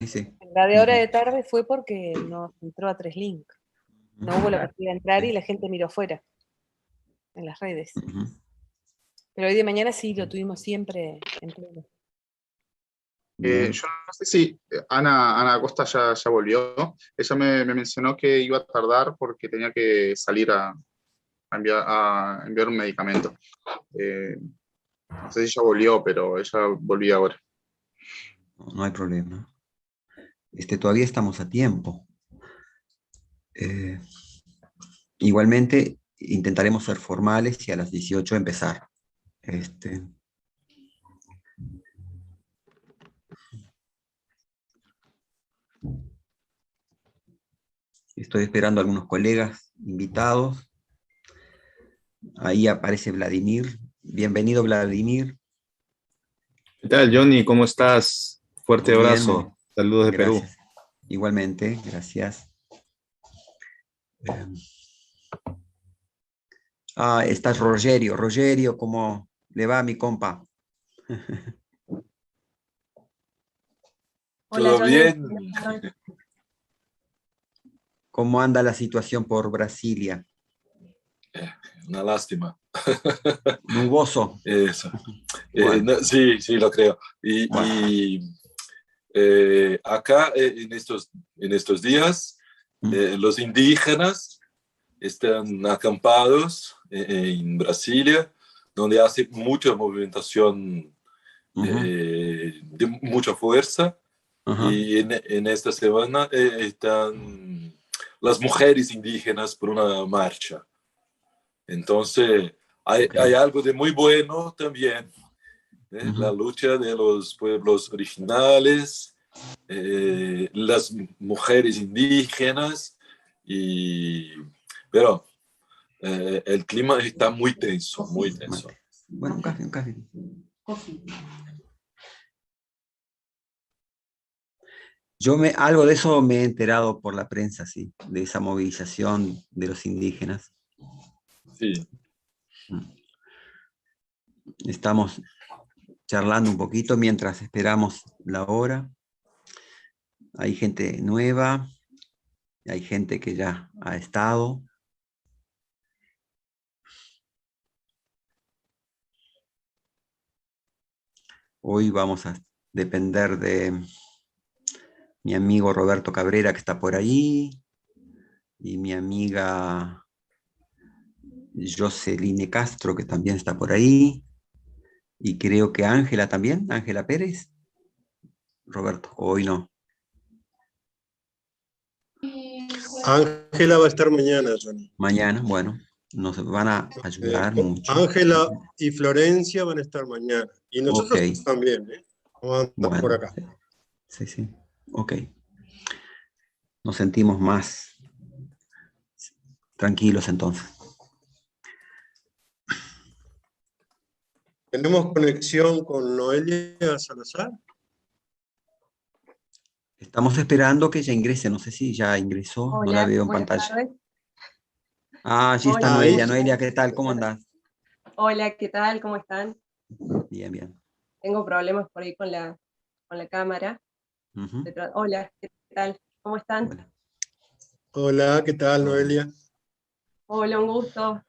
sí. La de ahora Ujú, de tarde fue porque nos entró a 3Link. No hubo la posibilidad de entrar y la gente miró afuera, en las redes. ujú. Pero hoy de mañana sí lo tuvimos siempre en pleno. Bien. Yo no sé si Ana Acosta ya volvió. Ella me mencionó que iba a tardar porque tenía que salir a enviar un medicamento. Eh, no sé si ya volvió, pero ella volvió ahora. No, no hay problema. Todavía estamos a tiempo. Eh, Igualmente, intentaremos ser formales y a las 18 empezar. Este, Estoy esperando a algunos colegas invitados. Ahí aparece Vladimir. Bienvenido, Vladimir. ¿Qué tal, Johnny? ¿Cómo estás? Fuerte Muy bien, abrazo. Saludos de Perú. gracias. Igualmente, gracias. Eh, Está Rogerio. Rogerio, ¿cómo le va, mi compa? Hola, ¿Todo Johnny. bien? Buenas tardes. ¿Cómo anda la situación por Brasilia? Una lástima. Nuboso. Eso. Bueno, Sí, sí, lo creo. bueno. Acá en estos días, los indígenas están acampados en Brasilia, donde hace mucha movimentación Ujú, de mucha fuerza. ajá, Y en esta semana están las mujeres indígenas por una marcha. Entonces, ok. hay algo de muy bueno también, ¿eh? La Ujú. lucha de los pueblos originales, las mujeres indígenas, y, pero el clima está muy tenso, muy tenso. Mate. Bueno, un café, un café. Algo de eso me he enterado por la prensa, sí, de esa movilización de los indígenas. Sí. Estamos charlando un poquito mientras esperamos la hora. Hay gente nueva, hay gente que ya ha estado. Hoy vamos a depender de mi amigo Roberto Cabrera, que está por ahí, y mi amiga Joceline Castro, que también está por ahí, y creo que Ángela también, Ángela Pérez. Roberto, hoy no. Ángela va a estar mañana, Johnny. Mañana, bueno, nos van a ayudar mucho. Ángela y Florencia van a estar mañana. Y Ok, nosotros también, ¿eh? Vamos a andar por bueno, acá. sí, sí, ok. Nos sentimos más tranquilos entonces. ¿Tenemos conexión con Noelia Salazar? Estamos esperando que ella ingrese, no sé si ya ingresó, no la Hola, veo en buenas pantalla. tardes. Ah, allí está Hola, Ahí Noelia. ¿cómo sí. Noelia, están? ¿qué tal? ¿Cómo andás? Hola, ¿qué tal? ¿Cómo están? Bien, bien. Tengo problemas por ahí con la cámara. Ujú. Hola, ¿qué tal? ¿Cómo están? Hola. Hola, ¿qué tal, Hola. Noelia? Hola, un gusto.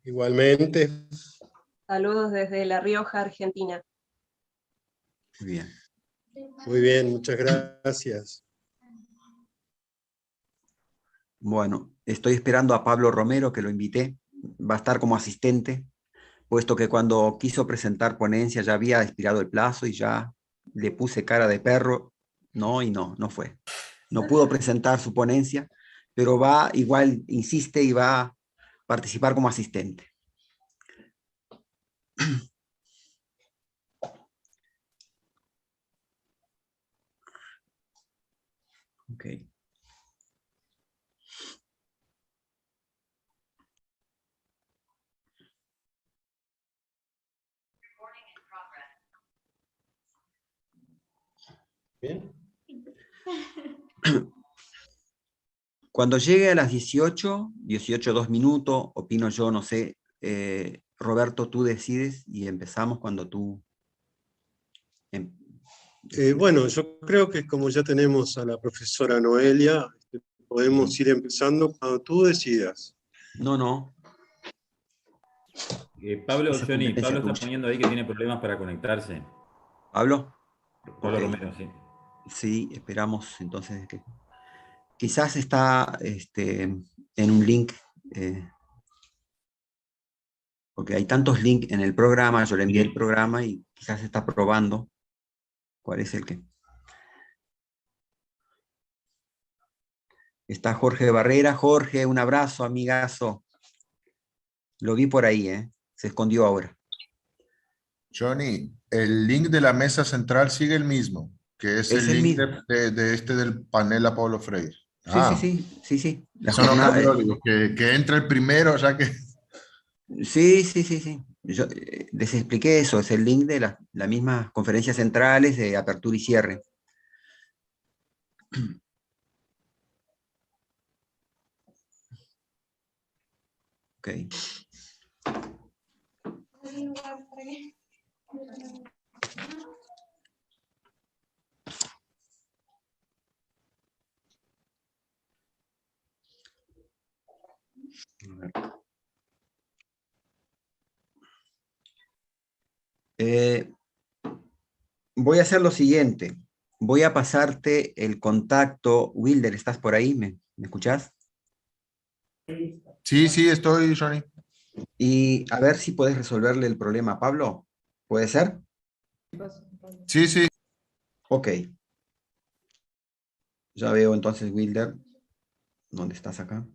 Igualmente. Saludos desde La Rioja, Argentina. Muy bien. Muy bien, muchas gracias. Bueno, estoy esperando a Pablo Romero, que lo invité. Va a estar como asistente, puesto que cuando quiso presentar ponencia ya había expirado el plazo y ya le puse cara de perro. No, y no, no fue. No pudo presentar su ponencia, pero va, igual insiste y va a participar como asistente. Ok. Bien. Cuando llegue a las 18, 18, 2 minutos, opino yo, no sé, Roberto, tú decides y empezamos cuando tú em- Bueno, yo creo que como ya tenemos a la profesora Noelia, podemos ir empezando cuando tú decidas. No. Pablo, Esa Johnny, competencia Pablo está tuya. poniendo ahí que tiene problemas para conectarse. ¿Pablo? Pablo Ok. Romero, sí. Sí, esperamos entonces que... Quizás está en un link, porque hay tantos links en el programa, yo le envié el programa y quizás está probando cuál es el que... Está Jorge Barrera. Jorge, un abrazo, amigazo. Lo vi por ahí, se escondió ahora. Johnny, el link de la mesa central sigue el mismo, que es Es el el link mismo. de del panel a Paulo Freire. Sí. La Eso no jornada, cambió, digo, que entre el primero, o sea que... sí. Yo les expliqué eso, es el link de las mismas conferencias centrales de apertura y cierre. Ok. Voy a hacer lo siguiente. Voy a pasarte el contacto. Wilder, ¿estás por ahí? ¿Me escuchás? Sí, estoy, Johnny. Y a ver si puedes resolverle el problema a Pablo. ¿Puede ser? Sí. Ok. Ya veo entonces, Wilder. ¿Dónde estás acá?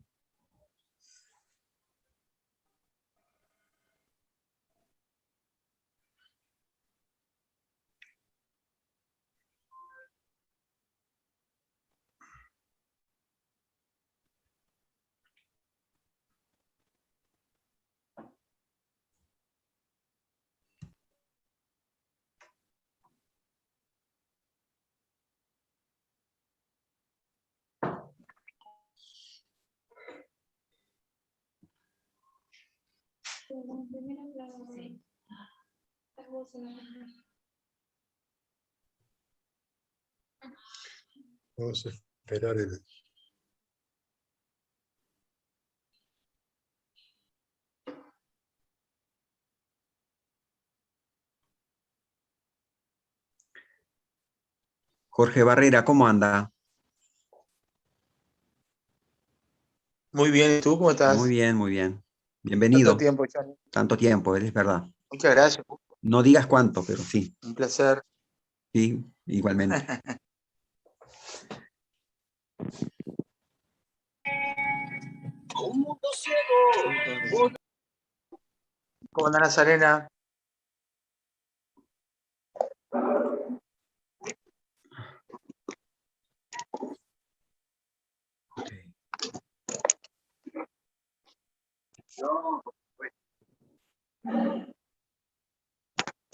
Vamos a esperar el... Jorge Barrera, ¿cómo anda? Muy bien, ¿y tú cómo estás? Muy bien. Tanto Bienvenido. tiempo, Johnny. Tanto tiempo, es verdad. Muchas gracias, No digas cuánto, pero sí. un placer. Sí, igualmente. ¿Cómo anda Nazarena?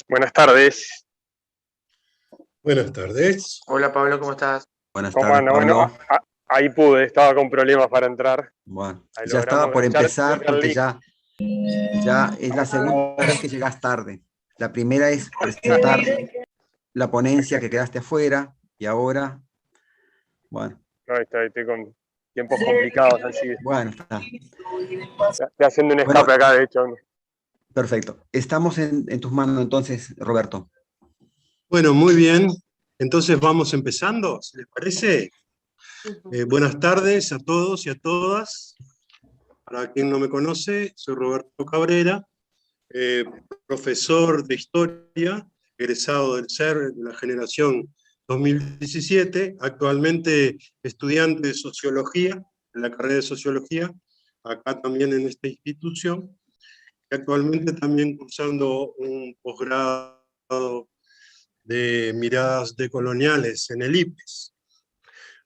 Buenas tardes. Buenas tardes. Hola Pablo, ¿cómo estás? Buenas ¿Cómo tardes, anda? Pablo. Bueno, ahí pude, estaba con problemas para entrar. Bueno, Ahí ya estaba logramos por enganchar empezar el porque link. ya es la segunda vez que llegas tarde. La primera es presentar la ponencia que quedaste afuera y ahora, bueno. No, estoy con tiempos complicados, así. Bueno, está. Estoy haciendo un Bueno, escape acá, de hecho. perfecto. Estamos en tus manos entonces, Roberto. Bueno, muy bien. Entonces vamos empezando, ¿se les parece? Buenas tardes a todos y a todas. Para quien no me conoce, soy Roberto Cabrera, profesor de Historia, egresado del CER de la generación 2017, actualmente estudiante de Sociología, en la carrera de Sociología, acá también en esta institución, y actualmente también cursando un posgrado de miradas decoloniales en el IPES.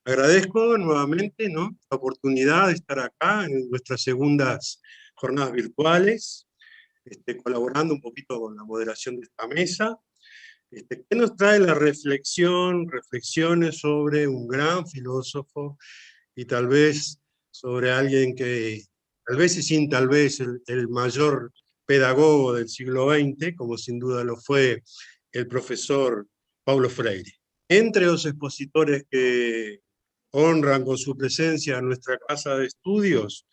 Agradezco nuevamente, ¿no?, la oportunidad de estar acá en nuestras segundas jornadas virtuales, colaborando un poquito con la moderación de esta mesa, que nos trae la reflexiones sobre un gran filósofo y tal vez sobre alguien que, tal vez y sin tal vez, el mayor pedagogo del siglo XX, como sin duda lo fue el profesor Paulo Freire. Entre los expositores que honran con su presencia a nuestra casa de estudios,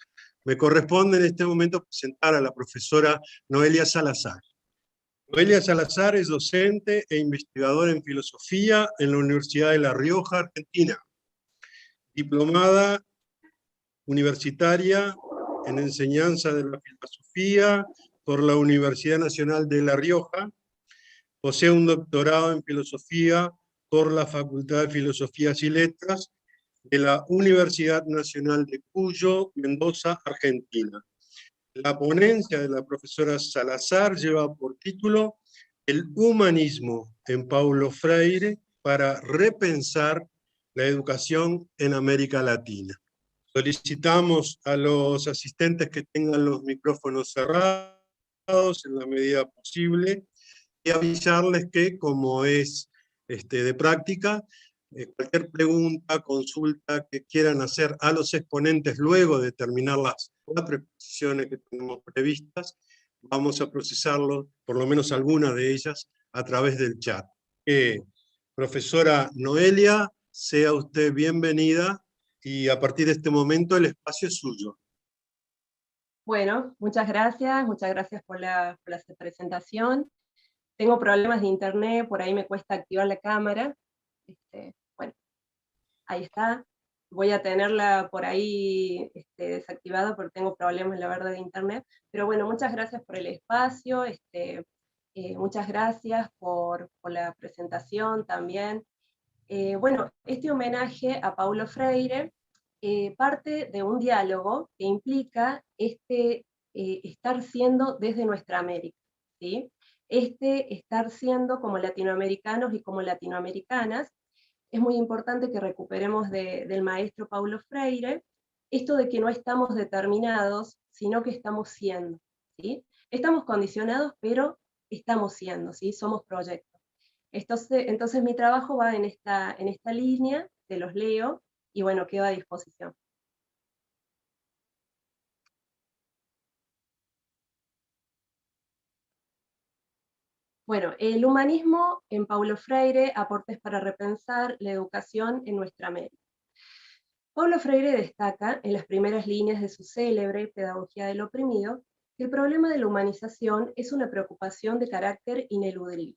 me corresponde en este momento presentar a la profesora Noelia Salazar. Noelia Salazar es docente e investigadora en filosofía en la Universidad de La Rioja, Argentina. Diplomada universitaria en enseñanza de la filosofía por la Universidad Nacional de La Rioja. Posee un doctorado en filosofía por la Facultad de Filosofías y Letras de la Universidad Nacional de Cuyo, Mendoza, Argentina. La ponencia de la profesora Salazar lleva por título El humanismo en Paulo Freire para repensar la educación en América Latina. Solicitamos a los asistentes que tengan los micrófonos cerrados en la medida posible y avisarles que, como es de práctica, cualquier pregunta, consulta que quieran hacer a los exponentes luego de terminar las 4 exposiciones que tenemos previstas, vamos a procesarlo, por lo menos algunas de ellas, a través del chat. Profesora Noelia, sea usted bienvenida y a partir de este momento el espacio es suyo. Bueno, muchas gracias por la presentación. Tengo problemas de internet, por ahí me cuesta activar la cámara. Bueno, ahí está. Voy a tenerla por ahí desactivada porque tengo problemas, la verdad, de internet. Pero bueno, muchas gracias por el espacio, muchas gracias por la presentación también. Bueno, este homenaje a Paulo Freire parte de un diálogo que implica estar siendo desde nuestra América, ¿sí? Estar siendo como latinoamericanos y como latinoamericanas. Es muy importante que recuperemos del maestro Paulo Freire esto de que no estamos determinados, sino que estamos siendo, ¿sí? Estamos condicionados, pero estamos siendo, ¿sí? Somos proyectos. Entonces mi trabajo va en esta línea, te los leo, y bueno, quedo a disposición. Bueno, el humanismo en Paulo Freire, aportes para repensar la educación en nuestra América. Paulo Freire destaca, en las primeras líneas de su célebre Pedagogía del Oprimido, que el problema de la humanización es una preocupación de carácter ineludible.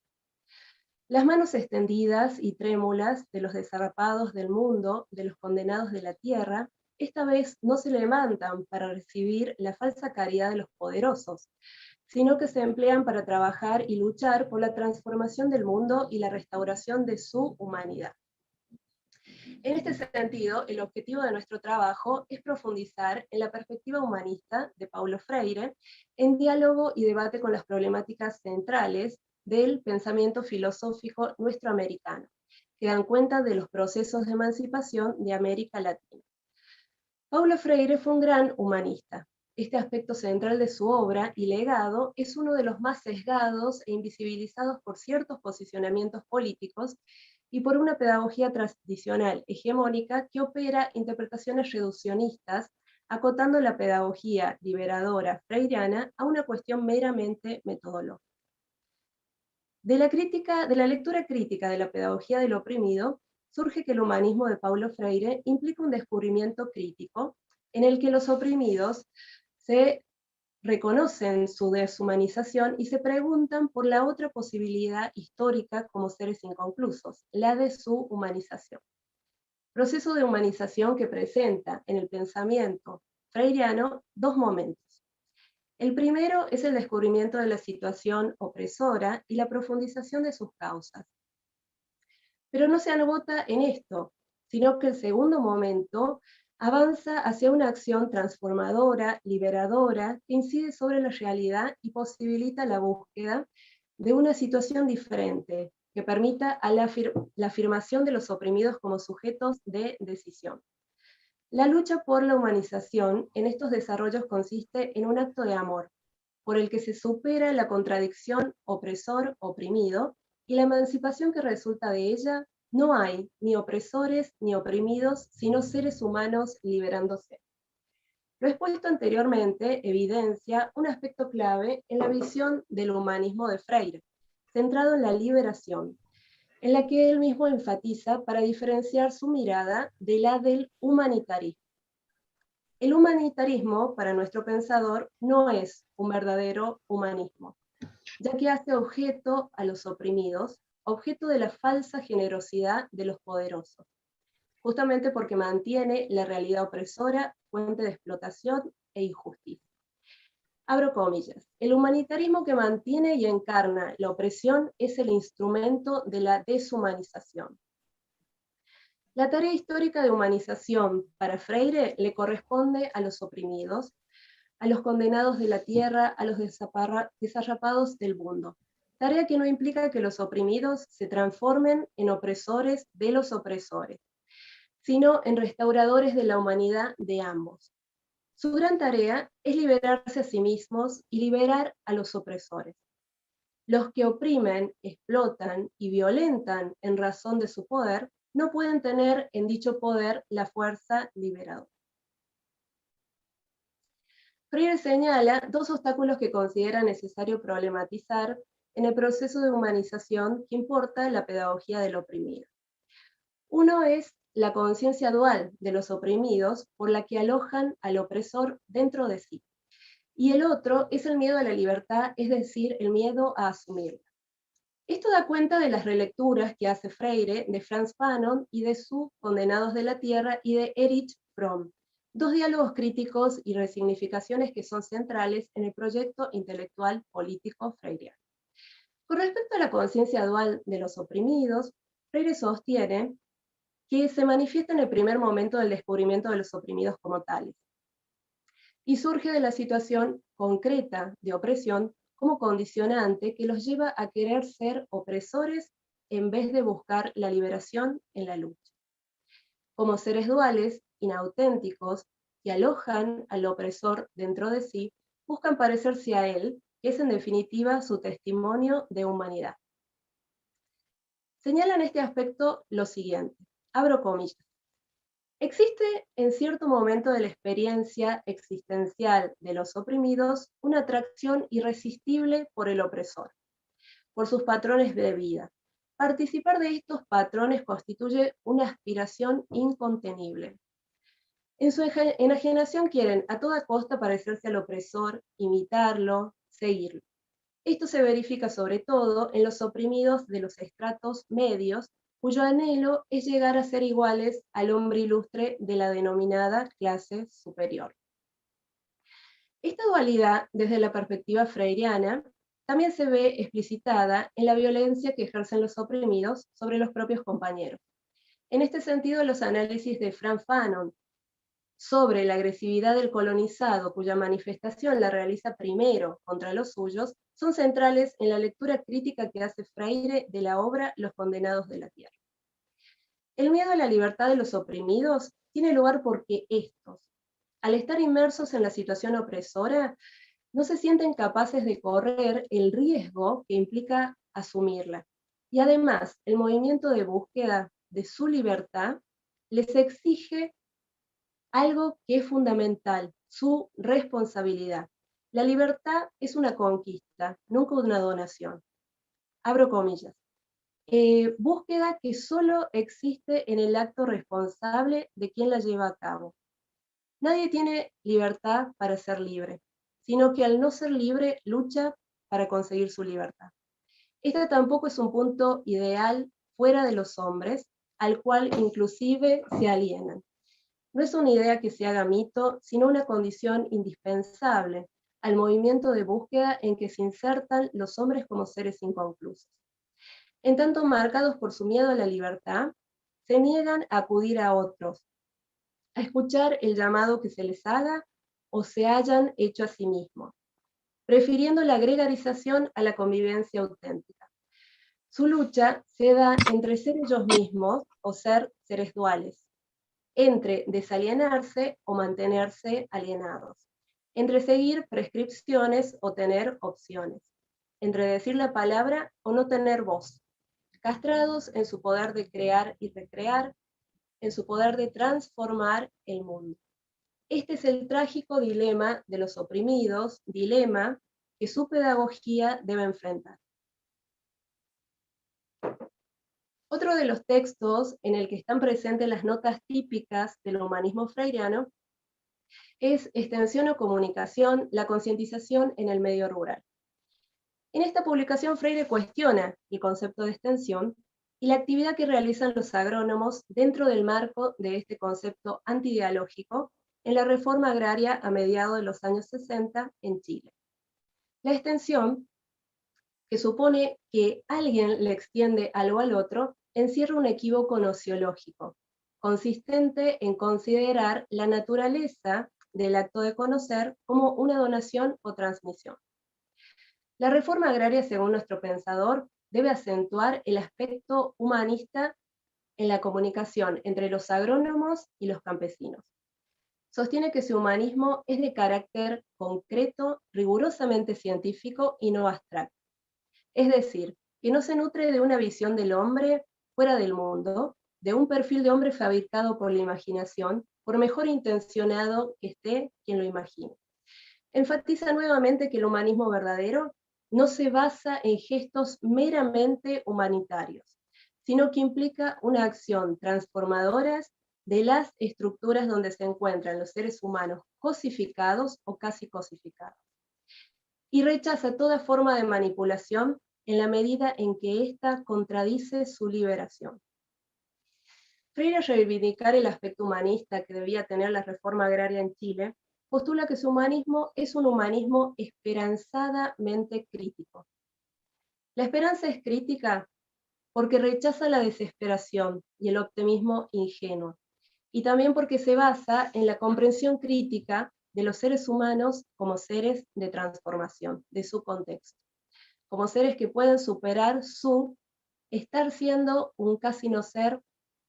Las manos extendidas y trémulas de los desarrapados del mundo, de los condenados de la tierra, esta vez no se levantan para recibir la falsa caridad de los poderosos, sino que se emplean para trabajar y luchar por la transformación del mundo y la restauración de su humanidad. En este sentido, el objetivo de nuestro trabajo es profundizar en la perspectiva humanista de Paulo Freire, en diálogo y debate con las problemáticas centrales del pensamiento filosófico nuestroamericano, que dan cuenta de los procesos de emancipación de América Latina. Paulo Freire fue un gran humanista. Este aspecto central de su obra y legado es uno de los más sesgados e invisibilizados por ciertos posicionamientos políticos y por una pedagogía tradicional hegemónica que opera interpretaciones reduccionistas, acotando la pedagogía liberadora freiriana a una cuestión meramente metodológica. De la lectura crítica de la pedagogía del oprimido, surge que el humanismo de Paulo Freire implica un descubrimiento crítico en el que los oprimidos se reconocen su deshumanización y se preguntan por la otra posibilidad histórica como seres inconclusos, la de su humanización. Proceso de humanización que presenta en el pensamiento freiriano 2 momentos. El primero es el descubrimiento de la situación opresora y la profundización de sus causas. Pero no se agota en esto, sino que el segundo momento avanza hacia una acción transformadora, liberadora, que incide sobre la realidad y posibilita la búsqueda de una situación diferente, que permita a la afirmación de los oprimidos como sujetos de decisión. La lucha por la humanización en estos desarrollos consiste en un acto de amor, por el que se supera la contradicción opresor-oprimido, y la emancipación que resulta de ella. No hay ni opresores ni oprimidos, sino seres humanos liberándose. Lo expuesto anteriormente evidencia un aspecto clave en la visión del humanismo de Freire, centrado en la liberación. en la que él mismo enfatiza para diferenciar su mirada de la del humanitarismo. El humanitarismo, para nuestro pensador, no es un verdadero humanismo, ya que hace objeto a los oprimidos, objeto de la falsa generosidad de los poderosos, justamente porque mantiene la realidad opresora, fuente de explotación e injusticia. Abro comillas, el humanitarismo que mantiene y encarna la opresión es el instrumento de la deshumanización. La tarea histórica de humanización para Freire le corresponde a los oprimidos, a los condenados de la tierra, a los desarrapados del mundo. Tarea que no implica que los oprimidos se transformen en opresores de los opresores, sino en restauradores de la humanidad de ambos. Su gran tarea es liberarse a sí mismos y liberar a los opresores. Los que oprimen, explotan y violentan en razón de su poder, no pueden tener en dicho poder la fuerza liberadora. Freire señala dos obstáculos que considera necesario problematizar en el proceso de humanización que importa la pedagogía del oprimido. Uno es la conciencia dual de los oprimidos por la que alojan al opresor dentro de sí. Y el otro es el miedo a la libertad, es decir, el miedo a asumirla. Esto da cuenta de las relecturas que hace Freire de Franz Fanon y de sus Condenados de la Tierra y de Erich Fromm, dos diálogos críticos y resignificaciones que son centrales en el proyecto intelectual político freiriano. Con respecto a la conciencia dual de los oprimidos, Freire sostiene que se manifiesta en el primer momento del descubrimiento de los oprimidos como tales, y surge de la situación concreta de opresión como condicionante que los lleva a querer ser opresores en vez de buscar la liberación en la lucha. Como seres duales, inauténticos, que alojan al opresor dentro de sí, buscan parecerse a él, que es en definitiva su testimonio de humanidad. Señala en este aspecto lo siguiente, abro comillas, existe en cierto momento de la experiencia existencial de los oprimidos una atracción irresistible por el opresor, por sus patrones de vida. Participar de estos patrones constituye una aspiración incontenible. En su enajenación quieren a toda costa parecerse al opresor, imitarlo, seguirlo. Esto se verifica sobre todo en los oprimidos de los estratos medios, cuyo anhelo es llegar a ser iguales al hombre ilustre de la denominada clase superior. Esta dualidad, desde la perspectiva freiriana, también se ve explicitada en la violencia que ejercen los oprimidos sobre los propios compañeros. En este sentido, los análisis de Franz Fanon sobre la agresividad del colonizado, cuya manifestación la realiza primero contra los suyos, son centrales en la lectura crítica que hace Freire de la obra Los Condenados de la Tierra. El miedo a la libertad de los oprimidos tiene lugar porque estos, al estar inmersos en la situación opresora, no se sienten capaces de correr el riesgo que implica asumirla. Y además, el movimiento de búsqueda de su libertad les exige algo que es fundamental, su responsabilidad. La libertad es una conquista, nunca una donación. Abro comillas. Búsqueda que solo existe en el acto responsable de quien la lleva a cabo. Nadie tiene libertad para ser libre, sino que al no ser libre lucha para conseguir su libertad. Este tampoco es un punto ideal fuera de los hombres, al cual inclusive se alienan. No es una idea que se haga mito, sino una condición indispensable al movimiento de búsqueda en que se insertan los hombres como seres inconclusos. En tanto, marcados por su miedo a la libertad, se niegan a acudir a otros, a escuchar el llamado que se les haga o se hayan hecho a sí mismos, prefiriendo la gregarización a la convivencia auténtica. Su lucha se da entre ser ellos mismos o ser seres duales, entre desalienarse o mantenerse alienados, entre seguir prescripciones o tener opciones, entre decir la palabra o no tener voz, castrados en su poder de crear y recrear, en su poder de transformar el mundo. Este es el trágico dilema de los oprimidos, dilema que su pedagogía debe enfrentar. Otro de los textos en el que están presentes las notas típicas del humanismo freiriano es Extensión o Comunicación, la concientización en el medio rural. En esta publicación Freire cuestiona el concepto de extensión y la actividad que realizan los agrónomos dentro del marco de este concepto antidialógico en la reforma agraria a mediados de los años 60 en Chile. La extensión, que supone que alguien le extiende algo al otro, encierra un equívoco nociológico, consistente en considerar la naturaleza del acto de conocer como una donación o transmisión. La reforma agraria, según nuestro pensador, debe acentuar el aspecto humanista en la comunicación entre los agrónomos y los campesinos. Sostiene que su humanismo es de carácter concreto, rigurosamente científico y no abstracto. Es decir, que no se nutre de una visión del hombre fuera del mundo, de un perfil de hombre fabricado por la imaginación, por mejor intencionado que esté quien lo imagine. Enfatiza nuevamente que el humanismo verdadero no se basa en gestos meramente humanitarios, sino que implica una acción transformadora de las estructuras donde se encuentran los seres humanos cosificados o casi cosificados. Y rechaza toda forma de manipulación en la medida en que ésta contradice su liberación. Freire, reivindicar el aspecto humanista que debía tener la reforma agraria en Chile, postula que su humanismo es un humanismo esperanzadamente crítico. La esperanza es crítica porque rechaza la desesperación y el optimismo ingenuo, y también porque se basa en la comprensión crítica de los seres humanos como seres de transformación, de su contexto, como seres que pueden superar su estar siendo un casi no ser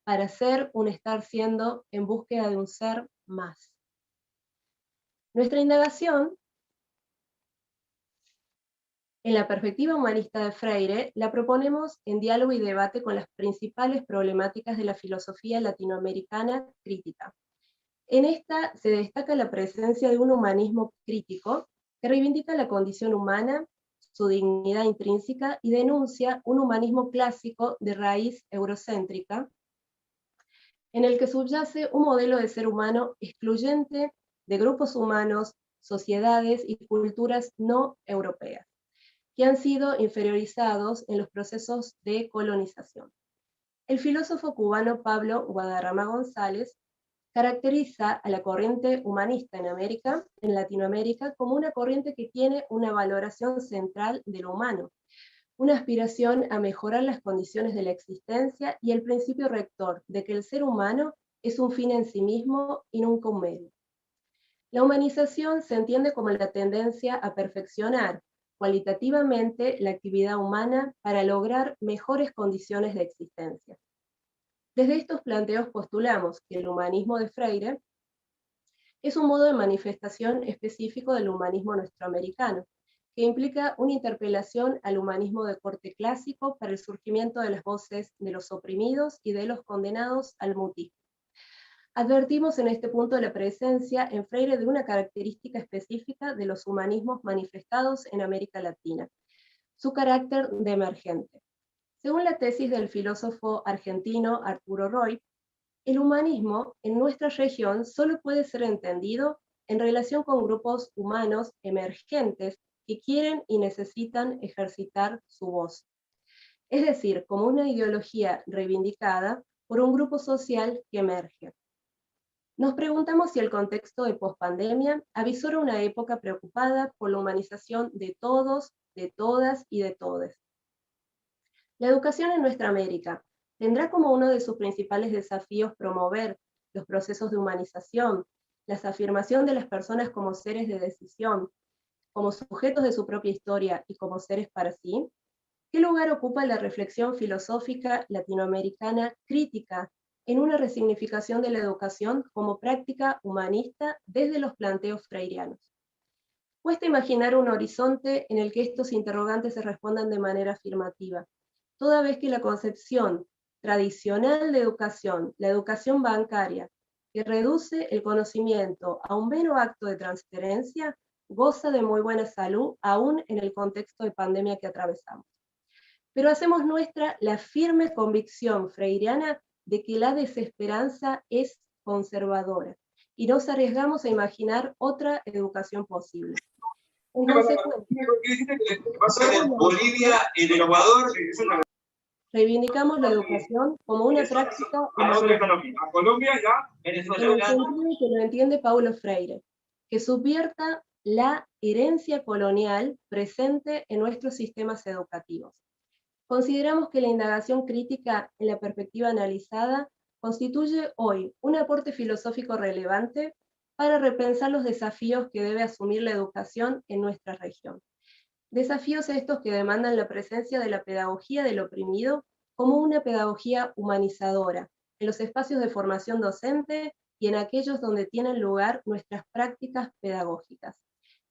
para ser un estar siendo en búsqueda de un ser más. Nuestra indagación en la perspectiva humanista de Freire la proponemos en diálogo y debate con las principales problemáticas de la filosofía latinoamericana crítica. En esta se destaca la presencia de un humanismo crítico que reivindica la condición humana, su dignidad intrínseca y denuncia un humanismo clásico de raíz eurocéntrica, en el que subyace un modelo de ser humano excluyente de grupos humanos, sociedades y culturas no europeas, que han sido inferiorizados en los procesos de colonización. El filósofo cubano Pablo Guadarrama González caracteriza a la corriente humanista en Latinoamérica, como una corriente que tiene una valoración central de lo humano, una aspiración a mejorar las condiciones de la existencia y el principio rector de que el ser humano es un fin en sí mismo y nunca un medio. La humanización se entiende como la tendencia a perfeccionar cualitativamente la actividad humana para lograr mejores condiciones de existencia. Desde estos planteos postulamos que el humanismo de Freire es un modo de manifestación específico del humanismo nuestroamericano, que implica una interpelación al humanismo de corte clásico para el surgimiento de las voces de los oprimidos y de los condenados al mutismo. Advertimos en este punto la presencia en Freire de una característica específica de los humanismos manifestados en América Latina, su carácter de emergente. Según la tesis del filósofo argentino Arturo Roy, el humanismo en nuestra región solo puede ser entendido en relación con grupos humanos emergentes que quieren y necesitan ejercitar su voz. Es decir, como una ideología reivindicada por un grupo social que emerge. Nos preguntamos si el contexto de pospandemia avisora una época preocupada por la humanización de todos, de todas y de todes. La educación en nuestra América tendrá como uno de sus principales desafíos promover los procesos de humanización, la afirmación de las personas como seres de decisión, como sujetos de su propia historia y como seres para sí. ¿Qué lugar ocupa la reflexión filosófica latinoamericana crítica en una resignificación de la educación como práctica humanista desde los planteos freirianos? Cuesta imaginar un horizonte en el que estos interrogantes se respondan de manera afirmativa, toda vez que la concepción tradicional de educación, la educación bancaria, que reduce el conocimiento a un mero acto de transferencia, goza de muy buena salud aún en el contexto de pandemia que atravesamos. pero hacemos nuestra la firme convicción freiriana de que la desesperanza es conservadora, y nos arriesgamos a imaginar otra educación posible. En consecuencia, Bolivia, en el Ecuador, reivindicamos la educación como una práctica a Colombia ya, en el sentido que lo entiende Paulo Freire, que subvierta la herencia colonial presente en nuestros sistemas educativos. Consideramos que la indagación crítica en la perspectiva analizada constituye hoy un aporte filosófico relevante para repensar los desafíos que debe asumir la educación en nuestra región. Desafíos estos que demandan la presencia de la pedagogía del oprimido como una pedagogía humanizadora, en los espacios de formación docente y en aquellos donde tienen lugar nuestras prácticas pedagógicas,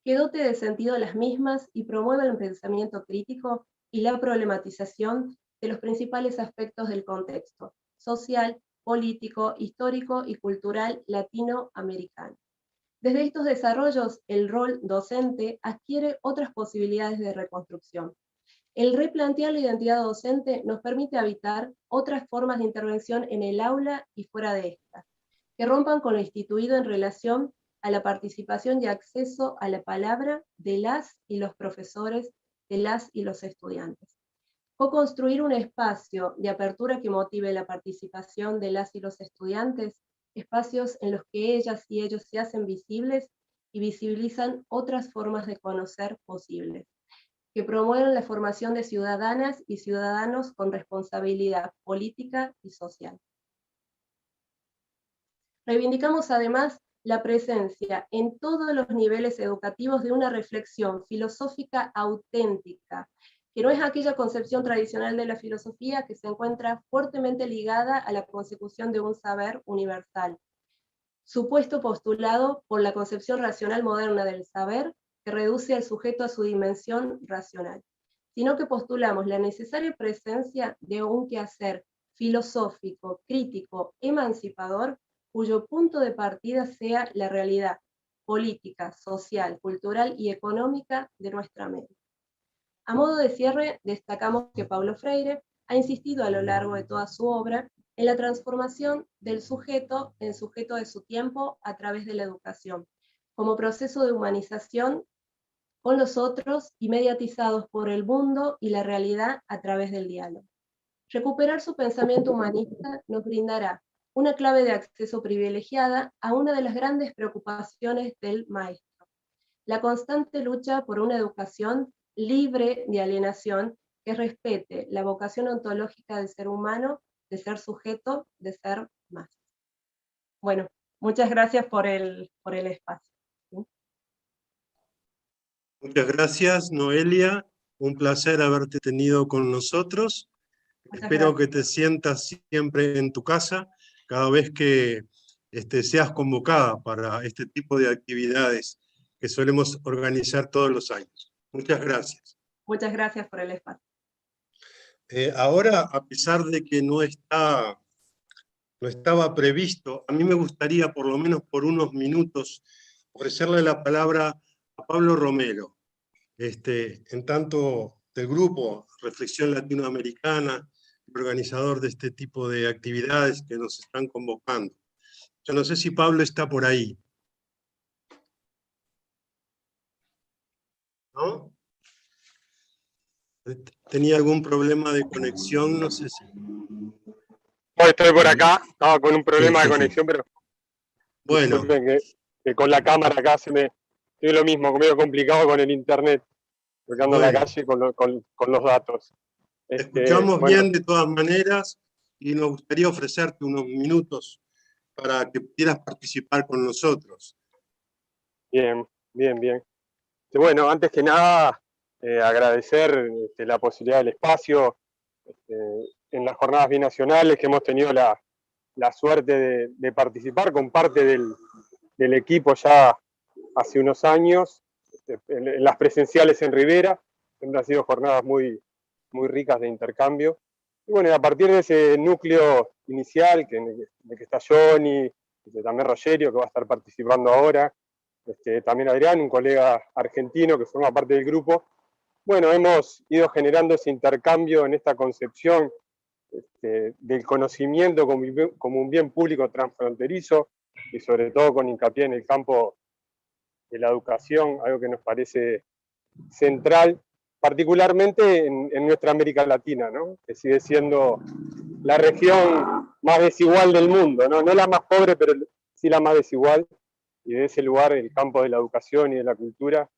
que dote de sentido las mismas y promueva el pensamiento crítico y la problematización de los principales aspectos del contexto social, político, histórico y cultural latinoamericano. Desde estos desarrollos, el rol docente adquiere otras posibilidades de reconstrucción. El replantear la identidad docente nos permite habitar otras formas de intervención en el aula y fuera de esta, que rompan con lo instituido en relación a la participación y acceso a la palabra de las y los profesores, de las y los estudiantes. Co-construir un espacio de apertura que motive la participación de las y los estudiantes, espacios en los que ellas y ellos se hacen visibles y visibilizan otras formas de conocer posibles, que promueven la formación de ciudadanas y ciudadanos con responsabilidad política y social. Reivindicamos además la presencia en todos los niveles educativos de una reflexión filosófica auténtica, que no es aquella concepción tradicional de la filosofía que se encuentra fuertemente ligada a la consecución de un saber universal, supuesto postulado por la concepción racional moderna del saber, que reduce al sujeto a su dimensión racional, sino que postulamos la necesaria presencia de un quehacer filosófico, crítico, emancipador, cuyo punto de partida sea la realidad política, social, cultural y económica de nuestra América. A modo de cierre, destacamos que Paulo Freire ha insistido a lo largo de toda su obra en la transformación del sujeto en sujeto de su tiempo a través de la educación, como proceso de humanización con los otros y mediatizados por el mundo y la realidad a través del diálogo. Recuperar su pensamiento humanista nos brindará una clave de acceso privilegiada a una de las grandes preocupaciones del maestro, la constante lucha por una educación libre de alienación que respete la vocación ontológica del ser humano, de ser sujeto, de ser más. Bueno, muchas gracias por el espacio. Muchas gracias, Noelia. Un placer haberte tenido con nosotros. Espero que te sientas siempre en tu casa cada vez que seas convocada para este tipo de actividades que solemos organizar todos los años. Muchas gracias. Muchas gracias por el espacio. Ahora, a pesar de que no estaba previsto, a mí me gustaría, por lo menos por unos minutos, ofrecerle la palabra a Pablo Romero, en tanto del grupo Reflexión Latinoamericana, organizador de este tipo de actividades que nos están convocando. Yo no sé si Pablo está por ahí. ¿No? ¿Tenía algún problema de conexión? No sé si... No, estoy por acá, estaba con un problema de conexión, pero... Bueno. Que con la cámara acá tiene lo mismo, medio complicado con el internet, porque ando en la calle con los datos. Escuchamos bien de todas maneras y nos gustaría ofrecerte unos minutos para que pudieras participar con nosotros. Bien. Bueno, antes que nada, agradecer la posibilidad del espacio en las jornadas binacionales que hemos tenido la suerte de participar con parte del equipo ya hace unos años, en las presenciales en Rivera. Siempre han sido jornadas muy ricas de intercambio. Y bueno, a partir de ese núcleo inicial, de que está Johnny, también Rogerio, que va a estar participando ahora, también Adrián, un colega argentino que forma parte del grupo, bueno, hemos ido generando ese intercambio en esta concepción del conocimiento como un bien público transfronterizo y sobre todo con hincapié en el campo de la educación, algo que nos parece central, particularmente en nuestra América Latina, ¿no? Que sigue siendo la región más desigual del mundo, ¿no? No la más pobre, pero sí la más desigual, y de ese lugar el campo de la educación y de la cultura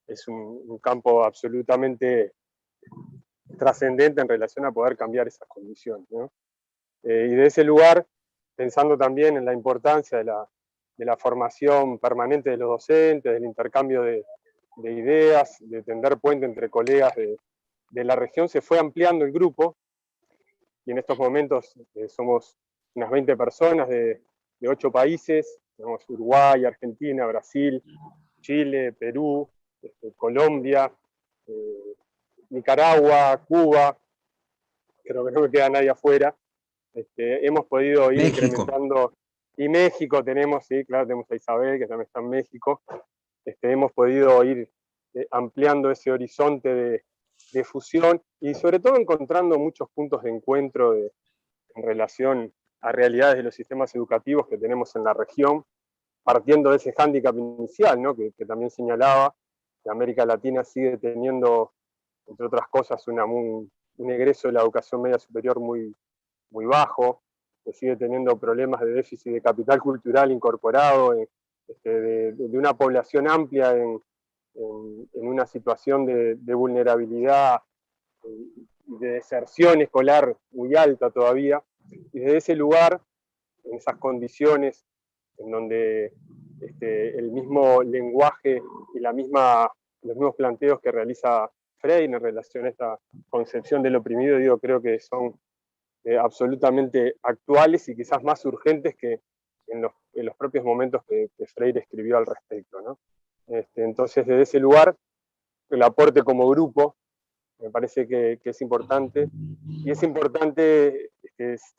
es un campo absolutamente trascendente en relación a poder cambiar esas condiciones, ¿no? Y de ese lugar, pensando también en la importancia de la formación permanente de los docentes, del intercambio de ideas, de tender puente entre colegas de la región, se fue ampliando el grupo, y en estos momentos somos unas 20 personas de 8 países, tenemos Uruguay, Argentina, Brasil, Chile, Perú, Colombia, Nicaragua, Cuba, creo que no me queda nadie afuera. Hemos podido ir incrementando, y México tenemos, sí, claro, tenemos a Isabel, que también está en México. Hemos podido ir ampliando ese horizonte de fusión y sobre todo encontrando muchos puntos de encuentro en relación a realidades de los sistemas educativos que tenemos en la región, partiendo de ese hándicap inicial, ¿no? que también señalaba, que América Latina sigue teniendo, entre otras cosas, un egreso de la educación media superior muy bajo, que sigue teniendo problemas de déficit de capital cultural incorporado, de una población amplia en una situación de vulnerabilidad y de deserción escolar muy alta todavía, y desde ese lugar, en esas condiciones en donde el mismo lenguaje y los mismos planteos que realiza Freire en relación a esta concepción del oprimido, digo, creo que son absolutamente actuales y quizás más urgentes que en los propios momentos que Freire escribió al respecto, ¿no? Entonces, desde ese lugar, el aporte como grupo me parece que es importante, y es importante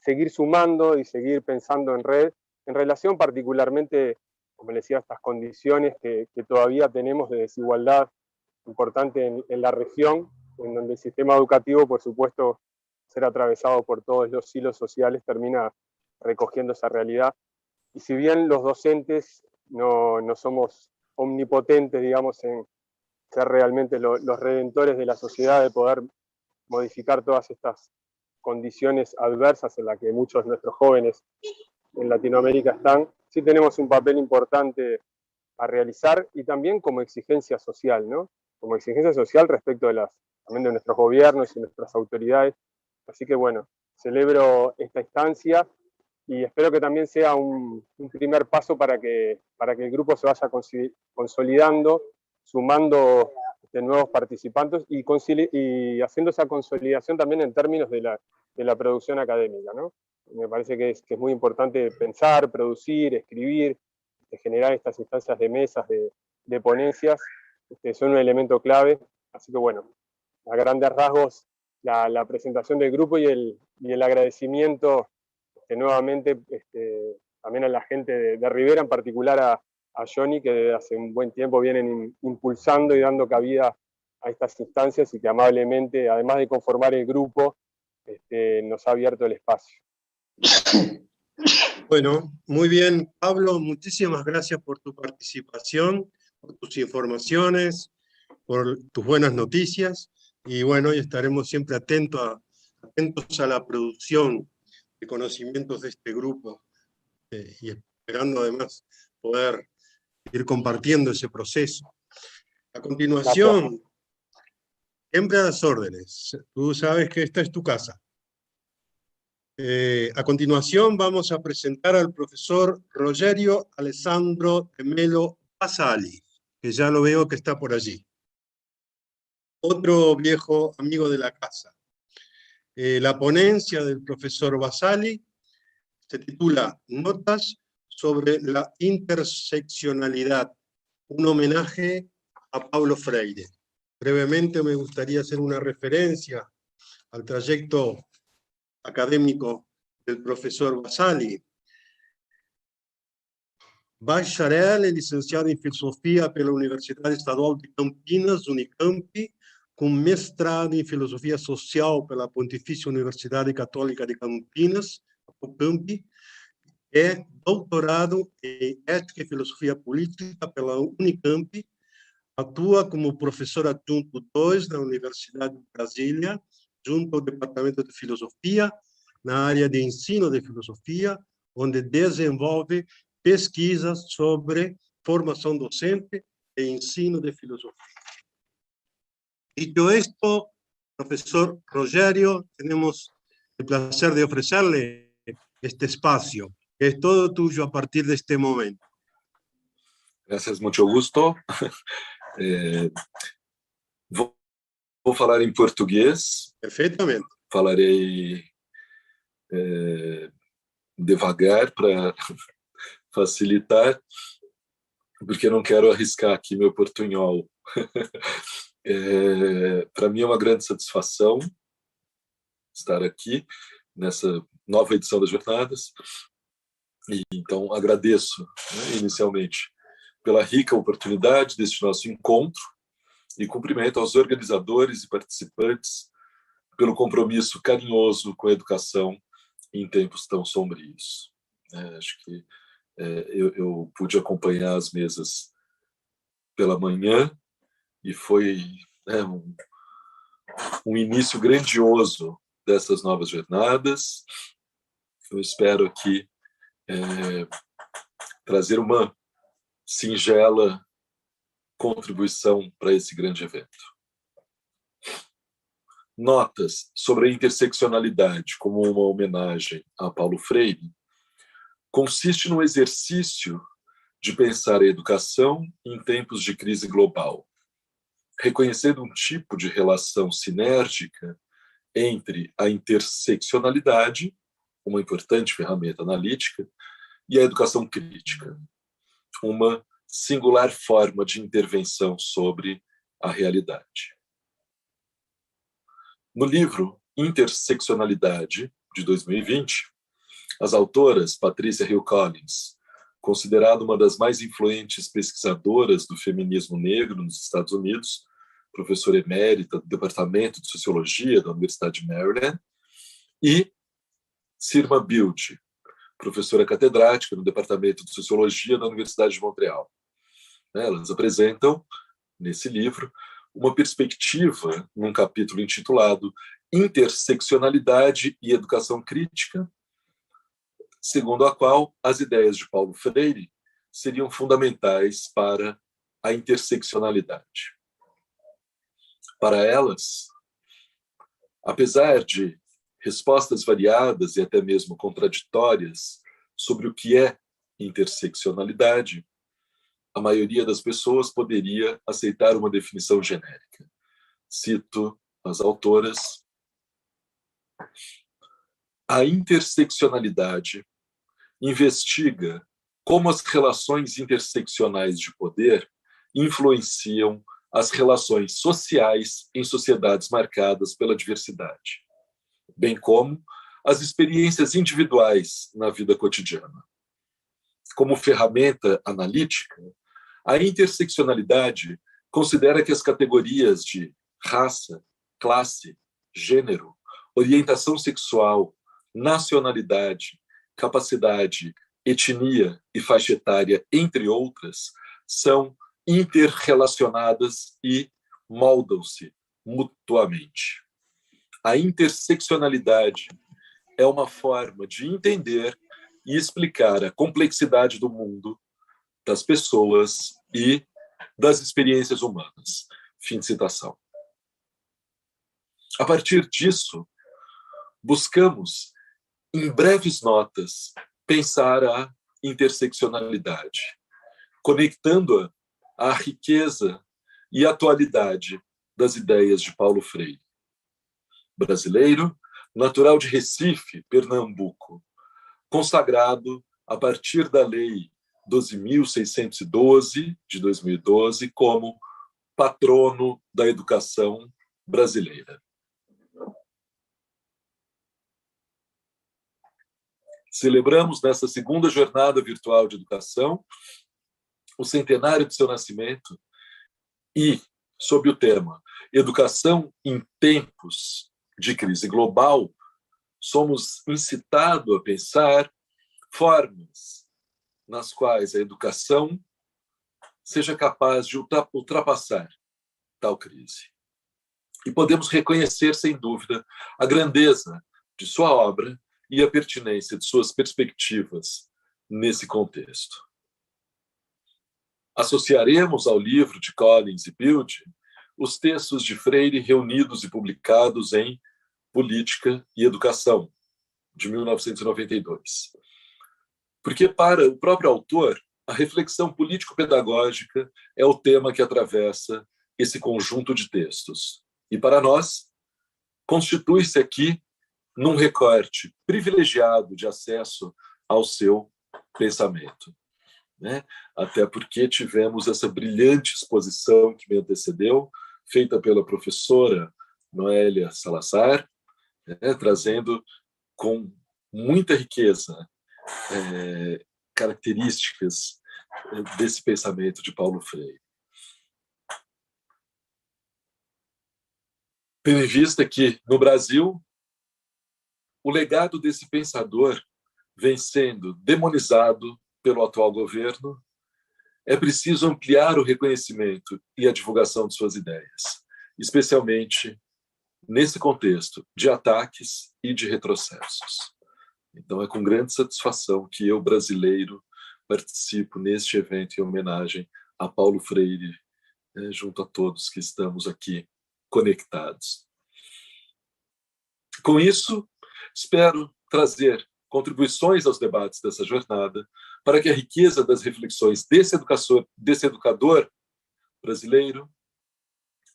seguir sumando y seguir pensando en red, en relación particularmente, como les decía, a estas condiciones que todavía tenemos de desigualdad importante en la región, en donde el sistema educativo, por supuesto, ser atravesado por todos los hilos sociales, termina recogiendo esa realidad. Y si bien los docentes no somos omnipotentes, digamos, en ser realmente los redentores de la sociedad, de poder modificar todas estas condiciones adversas en las que muchos de nuestros jóvenes en Latinoamérica están, sí tenemos un papel importante a realizar, y también como exigencia social, ¿no? Como exigencia social respecto también de nuestros gobiernos y nuestras autoridades. Así que bueno, celebro esta instancia y espero que también sea un primer paso para que el grupo se vaya consolidando, sumando nuevos participantes y haciendo esa consolidación también en términos de la producción académica, ¿no? Me parece que es muy importante pensar, producir, escribir, generar estas instancias de mesas, de ponencias, son un elemento clave. Así que bueno, a grandes rasgos, la presentación del grupo y el agradecimiento nuevamente también a la gente de Rivera, en particular a Johnny, que desde hace un buen tiempo vienen impulsando y dando cabida a estas instancias y que amablemente, además de conformar el grupo, nos ha abierto el espacio. Bueno, muy bien, Pablo, muchísimas gracias por tu participación, por tus informaciones, por tus buenas noticias, y bueno, y estaremos siempre atentos a la producción de conocimientos de este grupo, y esperando además poder ir compartiendo ese proceso. A continuación, siempre a las órdenes, tú sabes que esta es tu casa. A continuación vamos a presentar al profesor Rogerio Alessandro de Melo Basali, que ya lo veo que está por allí. Otro viejo amigo de la casa. La ponencia del profesor Basali se titula Notas sobre la interseccionalidad, un homenaje a Paulo Freire. Brevemente me gustaría hacer una referencia al trayecto académico del professor Basali. Bacharel e licenciado em Filosofia pela Universidade Estadual de Campinas, Unicamp, com mestrado em Filosofia Social pela Pontifícia Universidade Católica de Campinas, a PUCamp, é doutorado em Ética e Filosofia Política pela Unicamp, atua como professor adjunto 2 na Universidade de Brasília, junto ao Departamento de Filosofia, na área de ensino de filosofia, onde desenvolve pesquisas sobre formação docente e ensino de filosofia. Dicho esto, profesor Rogério, tenemos el placer de ofrecerle este espacio, que es todo tuyo a partir de este momento. Gracias, mucho gusto. Vou falar em português. Perfeitamente. Falarei devagar para facilitar, porque eu não quero arriscar aqui meu portunhol. Para mim é uma grande satisfação estar aqui nessa nova edição das Jornadas. E, então, agradeço, né, inicialmente pela rica oportunidade deste nosso encontro e cumprimento aos organizadores e participantes pelo compromisso carinhoso com a educação em tempos tão sombrios. Acho que eu pude acompanhar as mesas pela manhã e foi um início grandioso dessas novas jornadas. Eu espero aqui trazer uma singela contribuição para esse grande evento. Notas sobre a interseccionalidade como uma homenagem a Paulo Freire consiste no exercício de pensar a educação em tempos de crise global, reconhecendo um tipo de relação sinérgica entre a interseccionalidade, uma importante ferramenta analítica, e a educação crítica, uma singular forma de intervenção sobre a realidade. No livro Interseccionalidade, de 2020, as autoras Patricia Hill Collins, considerada uma das mais influentes pesquisadoras do feminismo negro nos Estados Unidos, professora emérita do Departamento de Sociologia da Universidade de Maryland, e Sirma Build, professora catedrática no Departamento de Sociologia da Universidade de Montreal. Elas apresentam, nesse livro, uma perspectiva, num capítulo intitulado Interseccionalidade e Educação Crítica, segundo a qual as ideias de Paulo Freire seriam fundamentais para a interseccionalidade. Para elas, apesar de respostas variadas e até mesmo contraditórias sobre o que é interseccionalidade, a maioria das pessoas poderia aceitar uma definição genérica. Cito as autoras: a interseccionalidade investiga como as relações interseccionais de poder influenciam as relações sociais em sociedades marcadas pela diversidade, bem como as experiências individuais na vida cotidiana. Como ferramenta analítica, a interseccionalidade considera que as categorias de raça, classe, gênero, orientação sexual, nacionalidade, capacidade, etnia e faixa etária, entre outras, são interrelacionadas e moldam-se mutuamente. A interseccionalidade é uma forma de entender e explicar a complexidade do mundo, das pessoas e das experiências humanas. Fim de citação. A partir disso, buscamos, em breves notas, pensar a interseccionalidade, conectando-a à riqueza e atualidade das ideias de Paulo Freire. Brasileiro, natural de Recife, Pernambuco, consagrado a partir da Lei 12.612, de 2012, como patrono da educação brasileira. Celebramos nessa segunda jornada virtual de educação o centenário de seu nascimento e, sob o tema Educação em Tempos de Crise Global, somos incitados a pensar formas nas quais a educação seja capaz de ultrapassar tal crise. E podemos reconhecer, sem dúvida, a grandeza de sua obra e a pertinência de suas perspectivas nesse contexto. Associaremos ao livro de Collins e Bilde os textos de Freire reunidos e publicados em Política e Educação, de 1992. Porque, para o próprio autor, a reflexão político-pedagógica é o tema que atravessa esse conjunto de textos. E, para nós, constitui-se aqui num recorte privilegiado de acesso ao seu pensamento. Né? Até porque tivemos essa brilhante exposição que me antecedeu, feita pela professora Noélia Salazar, né? Trazendo com muita riqueza características desse pensamento de Paulo Freire. Tendo em vista que, no Brasil, o legado desse pensador vem sendo demonizado pelo atual governo, é preciso ampliar o reconhecimento e a divulgação de suas ideias, especialmente nesse contexto de ataques e de retrocessos. Então, é com grande satisfação que eu, brasileiro, participo neste evento em homenagem a Paulo Freire, junto a todos que estamos aqui conectados. Com isso, espero trazer contribuições aos debates dessa jornada para que a riqueza das reflexões desse educador brasileiro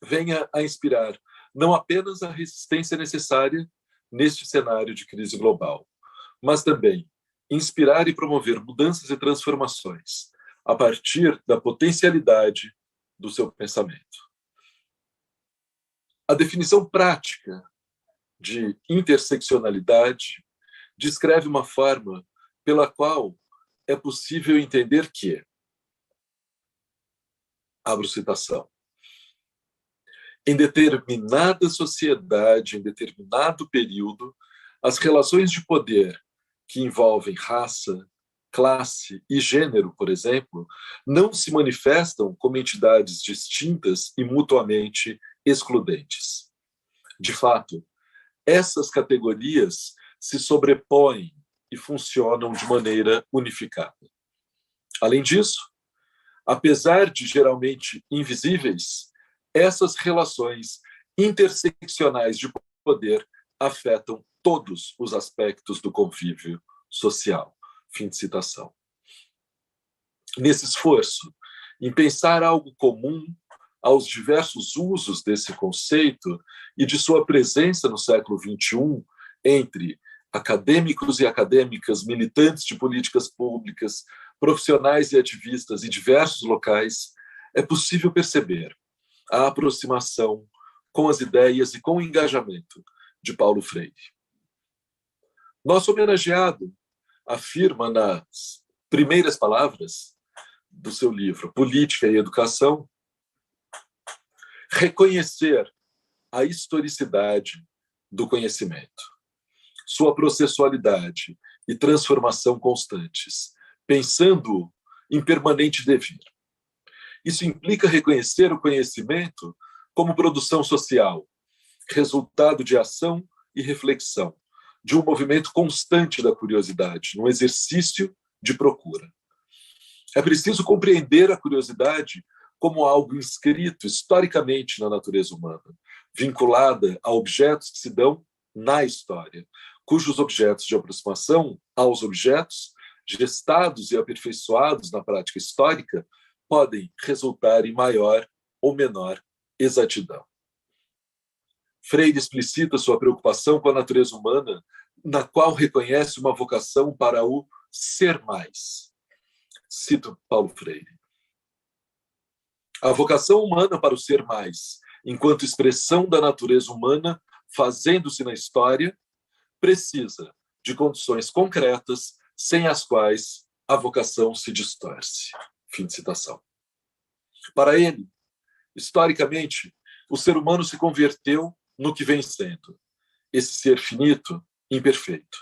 venha a inspirar não apenas a resistência necessária neste cenário de crise global, mas também inspirar e promover mudanças e transformações a partir da potencialidade do seu pensamento. A definição prática de interseccionalidade descreve uma forma pela qual é possível entender que, abro citação, em determinada sociedade, em determinado período, as relações de poder que envolvem raça, classe e gênero, por exemplo, não se manifestam como entidades distintas e mutuamente excludentes. De fato, essas categorias se sobrepõem e funcionam de maneira unificada. Além disso, apesar de geralmente invisíveis, essas relações interseccionais de poder afetam todos os aspectos do convívio social. Fim de citação. Nesse esforço, em pensar algo comum aos diversos usos desse conceito e de sua presença no século XXI entre acadêmicos e acadêmicas, militantes de políticas públicas, profissionais e ativistas em diversos locais, é possível perceber a aproximação com as ideias e com o engajamento de Paulo Freire. Nosso homenageado afirma nas primeiras palavras do seu livro Política e Educação reconhecer a historicidade do conhecimento, sua processualidade e transformação constantes, pensando em permanente devir. Isso implica reconhecer o conhecimento como produção social, resultado de ação e reflexão, de um movimento constante da curiosidade, num exercício de procura. É preciso compreender a curiosidade como algo inscrito historicamente na natureza humana, vinculada a objetos que se dão na história, cujos objetos de aproximação aos objetos, gestados e aperfeiçoados na prática histórica, podem resultar em maior ou menor exatidão. Freire explicita sua preocupação com a natureza humana, na qual reconhece uma vocação para o ser mais. Cito Paulo Freire. A vocação humana para o ser mais, enquanto expressão da natureza humana, fazendo-se na história, precisa de condições concretas, sem as quais a vocação se distorce. Fim de citação. Para ele, Historicamente, o ser humano se converteu no que vem sendo, esse ser finito, imperfeito,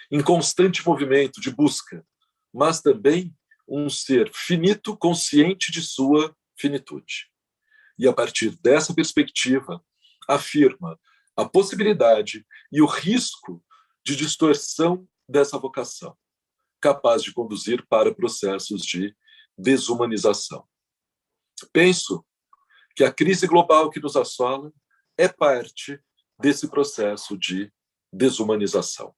em constante movimento de busca, mas também um ser finito, consciente de sua finitude. E a partir dessa perspectiva, afirma a possibilidade e o risco de distorção dessa vocação, capaz de conduzir para processos de desumanização. Penso que a crise global que nos assola é parte desse processo de desumanização.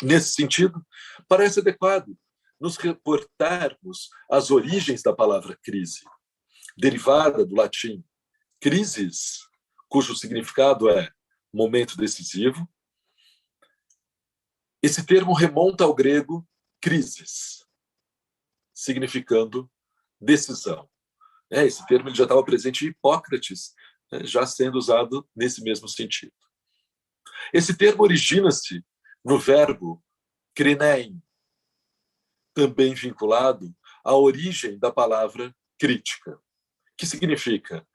Nesse sentido, parece adequado nos reportarmos às origens da palavra crise, derivada do latim crisis, cujo significado é momento decisivo. Esse termo remonta ao grego crisis, significando decisão. Esse termo ele já estava presente em Hipócrates, já sendo usado nesse mesmo sentido. Esse termo origina-se no verbo krinein, também vinculado à origem da palavra crítica, que significa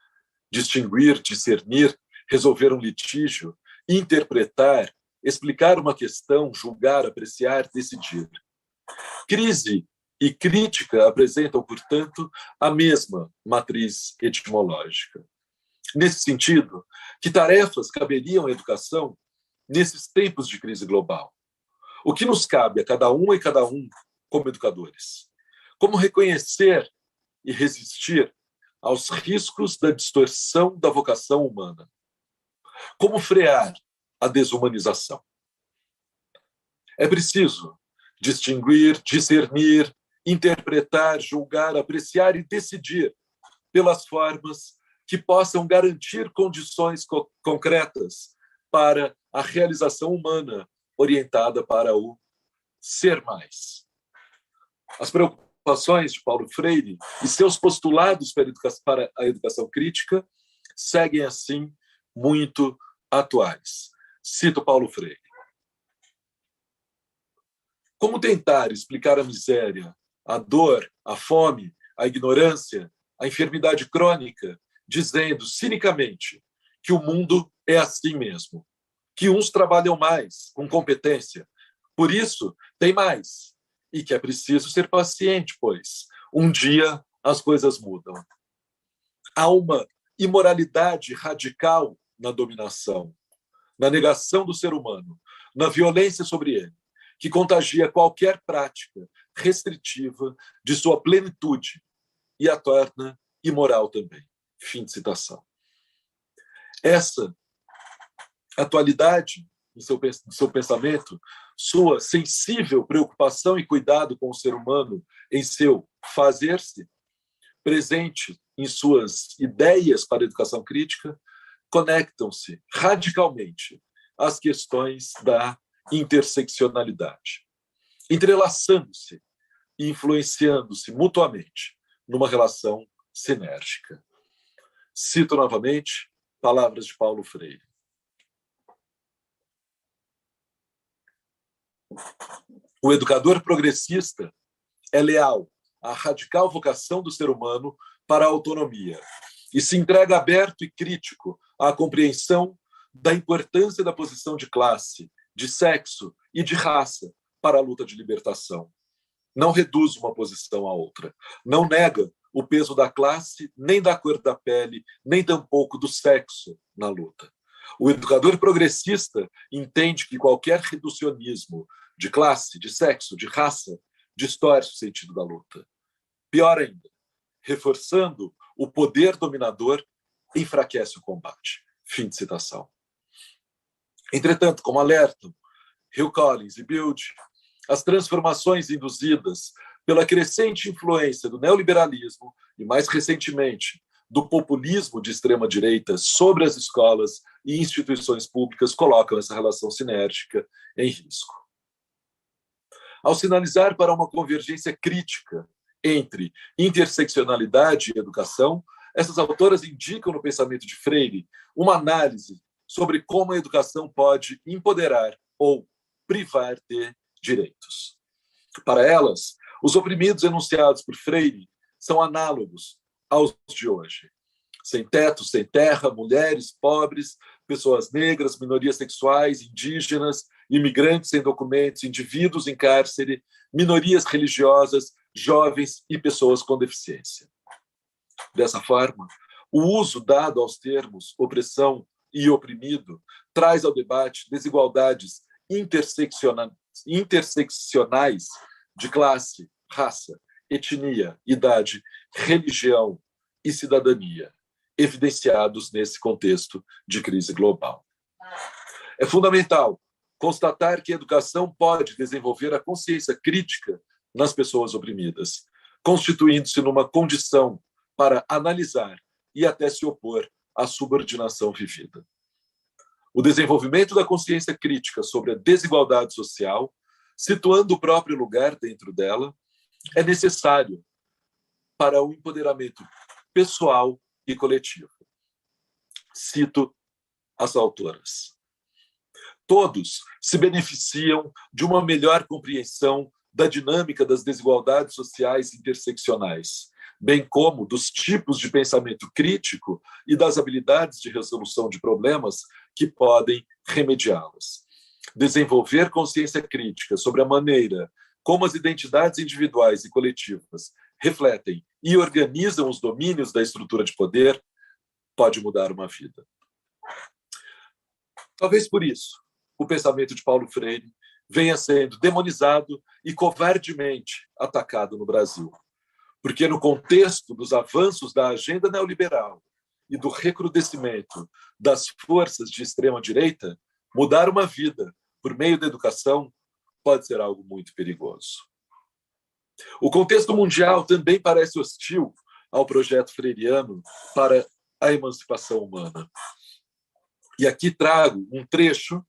distinguir, discernir, resolver um litígio, interpretar, explicar uma questão, julgar, apreciar, decidir. Crise e crítica apresentam, portanto, a mesma matriz etimológica. Nesse sentido, que tarefas caberiam à educação nesses tempos de crise global? O que nos cabe a cada uma e cada um como educadores? Como reconhecer e resistir aos riscos da distorção da vocação humana? Como frear a desumanização? É preciso distinguir, discernir, interpretar, julgar, apreciar e decidir pelas formas que possam garantir condições concretas para a realização humana orientada para o ser mais. As preocupações de Paulo Freire e seus postulados para a educação crítica seguem, assim, muito atuais. Cito Paulo Freire. Como tentar explicar a miséria, a dor, a fome, a ignorância, a enfermidade crônica, dizendo cinicamente que o mundo é assim mesmo, que uns trabalham mais, com competência, por isso tem mais, e que é preciso ser paciente, pois um dia as coisas mudam. Há uma imoralidade radical na dominação, na negação do ser humano, na violência sobre ele, que contagia qualquer prática restritiva de sua plenitude e a torna imoral também. Fim de citação. Essa atualidade em seu pensamento, sua sensível preocupação e cuidado com o ser humano em seu fazer-se, presente em suas ideias para a educação crítica, conectam-se radicalmente às questões da interseccionalidade, entrelaçando-se e influenciando-se mutuamente numa relação sinérgica. Cito novamente palavras de Paulo Freire. O educador progressista é leal à radical vocação do ser humano para a autonomia e se entrega aberto e crítico à compreensão da importância da posição de classe, de sexo e de raça para a luta de libertação. Não reduz uma posição à outra, não nega o peso da classe, nem da cor da pele, nem tampouco do sexo na luta. O educador progressista entende que qualquer reducionismo de classe, de sexo, de raça, distorce o sentido da luta. Pior ainda, reforçando o poder dominador, enfraquece o combate. Fim de citação. Entretanto, como alertam Hill Collins e Bild, as transformações induzidas pela crescente influência do neoliberalismo e, mais recentemente, do populismo de extrema-direita sobre as escolas e instituições públicas colocam essa relação sinérgica em risco. Ao sinalizar para uma convergência crítica entre interseccionalidade e educação, essas autoras indicam no pensamento de Freire uma análise sobre como a educação pode empoderar ou privar de direitos. Para elas, os oprimidos enunciados por Freire são análogos aos de hoje. sem teto, sem terra, mulheres, pobres, pessoas negras, minorias sexuais, indígenas, imigrantes sem documentos, indivíduos em cárcere, minorias religiosas, jovens e pessoas com deficiência. Dessa forma, o uso dado aos termos opressão e oprimido traz ao debate desigualdades interseccionais de classe, raça, etnia, idade, religião e cidadania, evidenciados nesse contexto de crise global. É fundamental constatar que a educação pode desenvolver a consciência crítica nas pessoas oprimidas, constituindo-se numa condição para analisar e até se opor à subordinação vivida. O desenvolvimento da consciência crítica sobre a desigualdade social, situando o próprio lugar dentro dela, é necessário para o empoderamento pessoal e coletivo. Cito as autoras. Todos se beneficiam de uma melhor compreensão da dinâmica das desigualdades sociais interseccionais, bem como dos tipos de pensamento crítico e das habilidades de resolução de problemas que podem remediá-las. Desenvolver consciência crítica sobre a maneira como as identidades individuais e coletivas refletem e organizam os domínios da estrutura de poder pode mudar uma vida. Talvez por isso, o pensamento de Paulo Freire venha sendo demonizado e covardemente atacado no Brasil. Porque no contexto dos avanços da agenda neoliberal e do recrudescimento das forças de extrema-direita, mudar uma vida por meio da educação pode ser algo muito perigoso. O contexto mundial também parece hostil ao projeto freiriano para a emancipação humana. E aqui trago um trecho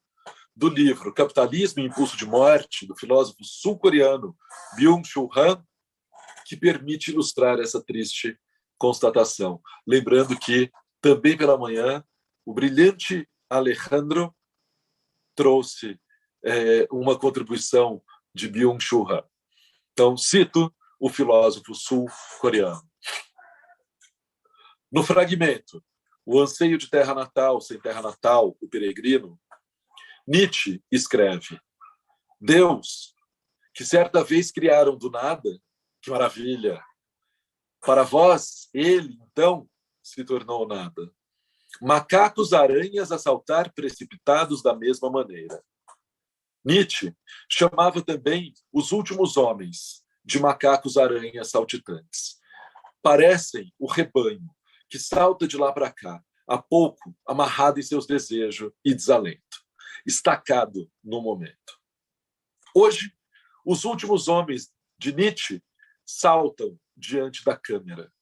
do livro Capitalismo e Impulso de Morte, do filósofo sul-coreano Byung-Chul Han, que permite ilustrar essa triste constatação. Lembrando que, também pela manhã, o brilhante Alejandro trouxe uma contribuição de Byung-Chul Han. Então, cito o filósofo sul-coreano. No fragmento, O Anseio de Terra Natal, Sem Terra Natal, o Peregrino, Nietzsche escreve: Deus, que certa vez criaram do nada, que maravilha! Para vós, ele, então, se tornou nada. Macacos aranhas a saltar precipitados da mesma maneira. Nietzsche chamava também os últimos homens de macacos aranhas saltitantes. Parecem o rebanho que salta de lá para cá, a pouco amarrado em seus desejos e desalento, estacado no momento. Hoje, os últimos homens de Nietzsche saltam diante da câmera.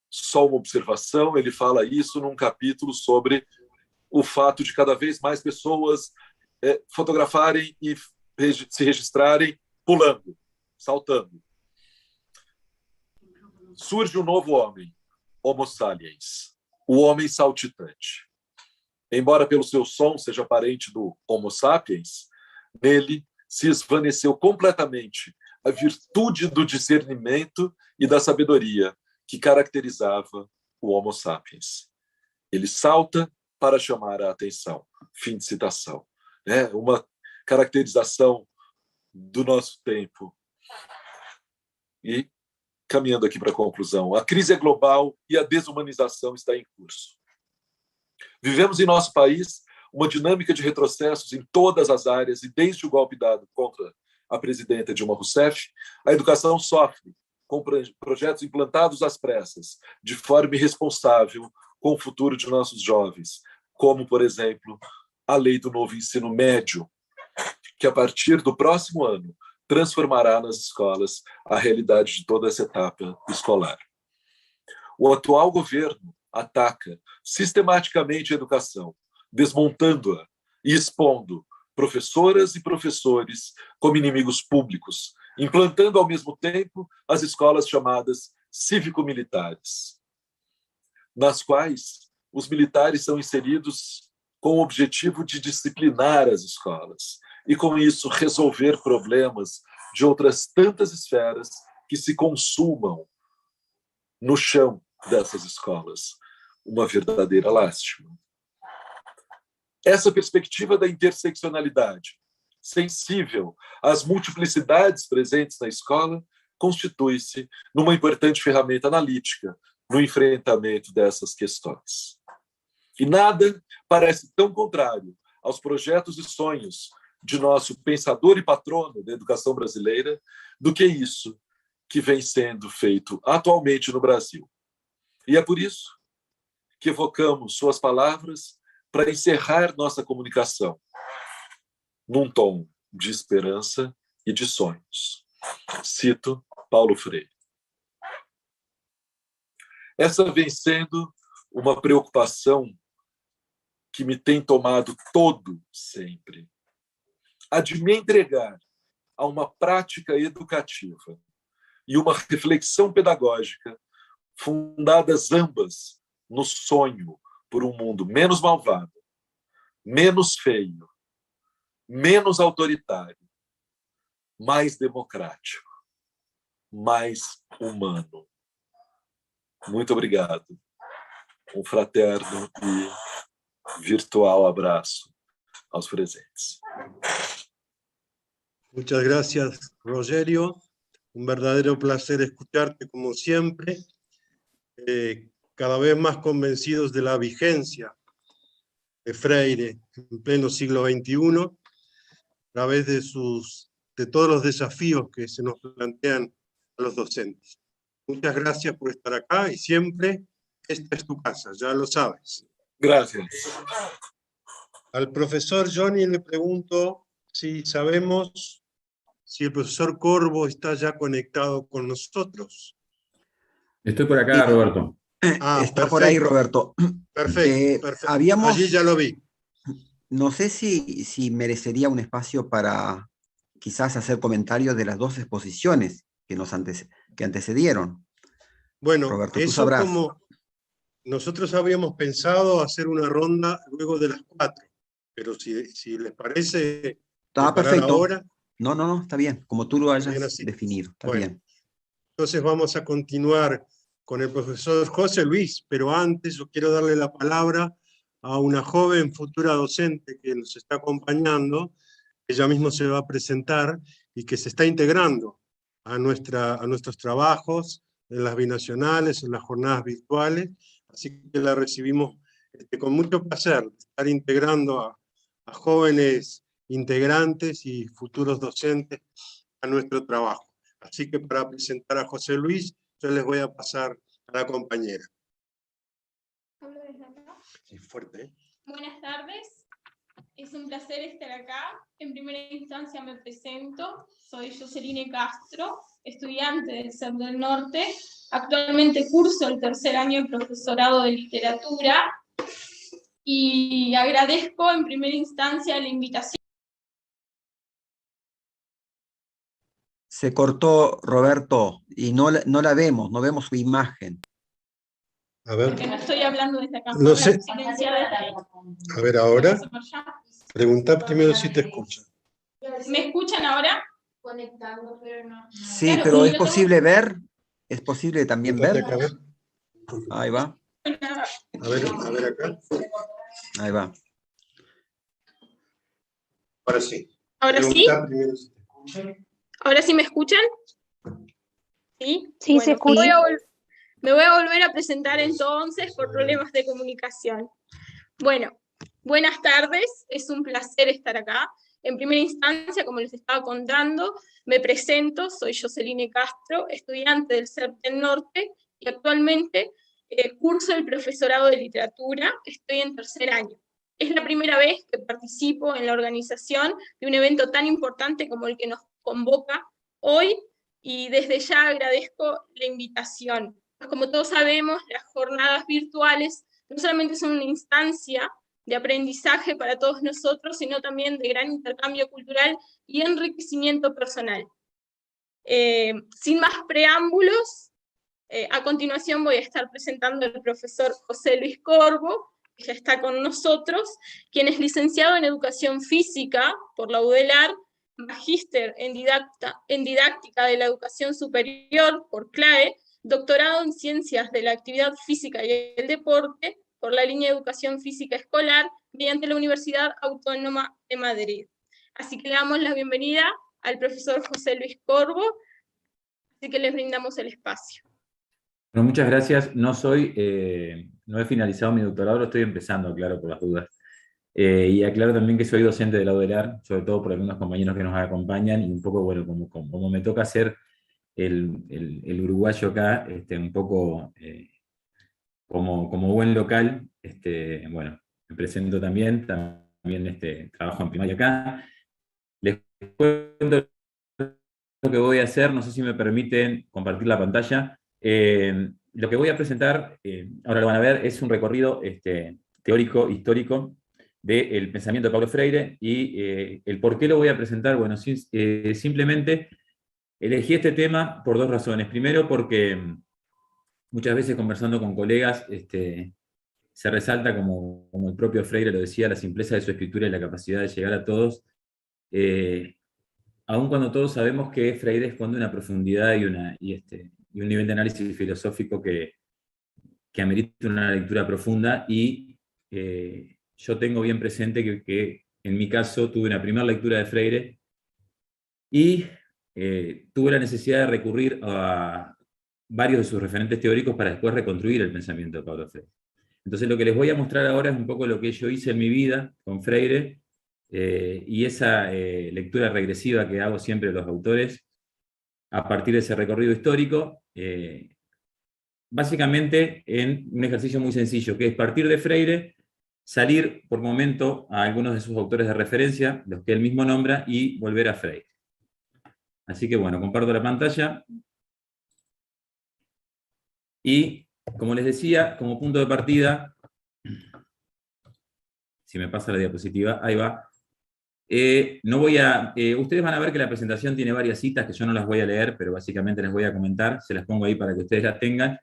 Só uma observação, ele fala isso num capítulo sobre o fato de cada vez mais pessoas fotografarem e se registrarem pulando, saltando. Surge um novo homem, Homo sapiens, o homem saltitante. Embora pelo seu som seja parente do Homo sapiens, nele se esvaneceu completamente a virtude do discernimento e da sabedoria que caracterizava o Homo sapiens. Ele salta para chamar a atenção. Fim de citação. Uma caracterização do nosso tempo. E, caminhando aqui para a conclusão, a crise é global e a desumanização está em curso. Vivemos em nosso país uma dinâmica de retrocessos em todas as áreas e desde o golpe dado contra a presidenta Dilma Rousseff, a educação sofre com projetos implantados às pressas, de forma irresponsável com o futuro de nossos jovens, como, por exemplo, a lei do novo ensino médio, que a partir do próximo ano transformará nas escolas a realidade de toda essa etapa escolar. O atual governo ataca sistematicamente a educação, desmontando-a e expondo professoras e professores como inimigos públicos, implantando ao mesmo tempo as escolas chamadas cívico-militares, nas quais os militares são inseridos com o objetivo de disciplinar as escolas e, com isso, resolver problemas de outras tantas esferas que se consumam no chão dessas escolas. Uma verdadeira lástima. Essa perspectiva da interseccionalidade, sensível às multiplicidades presentes na escola, constitui-se numa importante ferramenta analítica no enfrentamento dessas questões. E nada parece tão contrário aos projetos e sonhos de nosso pensador e patrono da educação brasileira do que isso que vem sendo feito atualmente no Brasil. E é por isso que evocamos suas palavras para encerrar nossa comunicação num tom de esperança e de sonhos. Cito Paulo Freire. Essa vem sendo uma preocupação que me tem tomado todo sempre, a de me entregar a uma prática educativa e uma reflexão pedagógica fundadas ambas no sonho por um mundo menos malvado, menos feio, menos autoritário, mais democrático, mais humano. Muito obrigado. Um fraterno e virtual abraço aos presentes. Muchas gracias, Rogerio. Un verdadero placer escucharte como siempre, cada vez más convencidos de la vigencia de Freire en pleno siglo XXI, a través de todos los desafíos que se nos plantean a los docentes. Muchas gracias por estar acá y siempre esta es tu casa, ya lo sabes. Gracias. Al profesor Johnny le pregunto si sabemos si el profesor Corvo está ya conectado con nosotros. Estoy por acá, Roberto. Está perfecto. Por ahí, Roberto. Perfecto, perfecto. Habíamos, allí ya lo vi. No sé si merecería un espacio para quizás hacer comentarios de las dos exposiciones que antecedieron. Bueno, Roberto, eso tú sabrás. como nosotros habíamos pensado hacer una ronda luego de las 4, pero si les parece Está perfecto. Ahora, no, está bien, como tú lo hayas así. definido, está Bueno, bien. Entonces vamos a continuar con el profesor José Luis, pero antes yo quiero darle la palabra a una joven futura docente que nos está acompañando, ella misma se va a presentar y que se está integrando a nuestros trabajos en las binacionales, en las jornadas virtuales, así que la recibimos con mucho placer, estar integrando a jóvenes integrantes y futuros docentes a nuestro trabajo. Así que para presentar a José Luis, yo les voy a pasar a la compañera. Hablo desde acá. Sí, fuerte, ¿eh? Buenas tardes, es un placer estar acá. En primera instancia me presento, soy Joseline Castro, estudiante del CEP del Norte. Actualmente curso el tercer año de profesorado de literatura y agradezco en primera instancia la invitación. Se cortó, Roberto, y no la vemos, no vemos su imagen. A ver. Porque no estoy hablando desde acá. No sé. Silenciada. A ver, ahora. Pregunta primero si te escuchan. ¿Me escuchan ahora? Conectando, pero no. Sí, Claro, pero sí, ¿es posible ver? ¿Es posible también ver? A ver. Ahí va. A ver acá. Ahí va. Ahora sí. ¿Ahora sí? Primero si te escuchan. ¿Ahora sí me escuchan? Sí, sí, bueno, se escucha. Me voy a volver a presentar entonces por problemas de comunicación. Bueno, buenas tardes, es un placer estar acá. En primera instancia, como les estaba contando, me presento, soy Joseline Castro, estudiante del CEP del Norte, y actualmente curso el profesorado de literatura, estoy en tercer año. Es la primera vez que participo en la organización de un evento tan importante como el que nos convoca hoy, y desde ya agradezco la invitación. Pues como todos sabemos, las jornadas virtuales no solamente son una instancia de aprendizaje para todos nosotros, sino también de gran intercambio cultural y enriquecimiento personal. Sin más preámbulos, a continuación voy a estar presentando al profesor José Luis Corvo, que ya está con nosotros, quien es licenciado en Educación Física por la UDELAR, magíster en didáctica de la educación superior por CLAE, doctorado en Ciencias de la Actividad Física y el Deporte por la línea de Educación Física Escolar mediante la Universidad Autónoma de Madrid. Así que le damos la bienvenida al profesor José Luis Corvo, así que les brindamos el espacio. Bueno, muchas gracias. No he finalizado mi doctorado, lo estoy empezando, aclaro por las dudas. Y aclaro también que soy docente de la UDELAR, sobre todo por algunos compañeros que nos acompañan, y un poco, bueno, como me toca ser el uruguayo acá, un poco como buen local, bueno, me presento también trabajo en primaria acá. Les cuento lo que voy a hacer, no sé si me permiten compartir la pantalla. Lo que voy a presentar, ahora lo van a ver, es un recorrido teórico, histórico, del pensamiento de Paulo Freire, y el por qué lo voy a presentar, bueno, simplemente elegí este tema por dos razones. Primero, porque muchas veces conversando con colegas, se resalta, como el propio Freire lo decía, la simpleza de su escritura y la capacidad de llegar a todos, aun cuando todos sabemos que Freire esconde una profundidad y un nivel de análisis filosófico que amerita una lectura profunda, y yo tengo bien presente que en mi caso tuve una primera lectura de Freire, y tuve la necesidad de recurrir a varios de sus referentes teóricos para después reconstruir el pensamiento de Paulo Freire. Entonces lo que les voy a mostrar ahora es un poco lo que yo hice en mi vida con Freire, y esa lectura regresiva que hago siempre de los autores a partir de ese recorrido histórico, básicamente en un ejercicio muy sencillo, que es partir de Freire, salir por momento a algunos de sus autores de referencia, los que él mismo nombra, y volver a Freire. Así que bueno, comparto la pantalla. Y, como les decía, como punto de partida, si me pasa la diapositiva, ahí va. Ustedes van a ver que la presentación tiene varias citas que yo no las voy a leer, pero básicamente les voy a comentar, se las pongo ahí para que ustedes las tengan.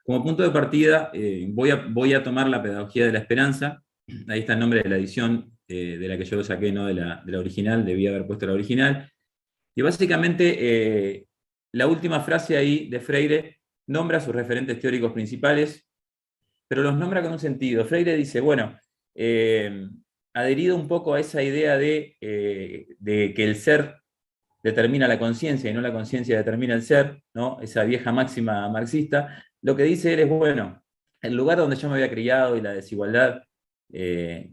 Como punto de partida, voy a tomar la pedagogía de la esperanza. Ahí está el nombre de la edición de la que yo lo saqué, no de la original, debía haber puesto la original. Y básicamente, la última frase ahí de Freire nombra sus referentes teóricos principales, pero los nombra con un sentido. Freire dice, bueno, adherido un poco a esa idea de que el ser determina la conciencia y no la conciencia determina el ser, ¿no? Esa vieja máxima marxista, lo que dice él es, bueno, el lugar donde yo me había criado y la desigualdad que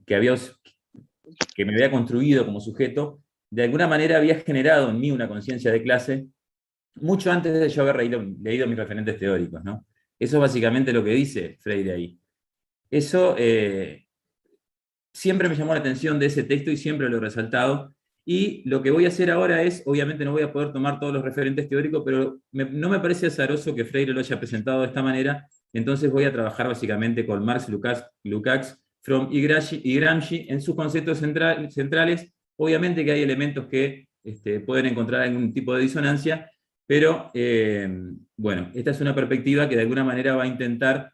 me había construido como sujeto, de alguna manera había generado en mí una conciencia de clase mucho antes de yo haber leído mis referentes teóricos, ¿no? Eso es básicamente lo que dice Freire ahí. Eso siempre me llamó la atención de ese texto y siempre lo he resaltado. Y lo que voy a hacer ahora es, obviamente no voy a poder tomar todos los referentes teóricos, pero no me parece azaroso que Freire lo haya presentado de esta manera, entonces voy a trabajar básicamente con Marx, Lukács, Fromm y Gramsci en sus conceptos centrales. Obviamente que hay elementos que pueden encontrar algún tipo de disonancia, pero bueno, esta es una perspectiva que de alguna manera va a intentar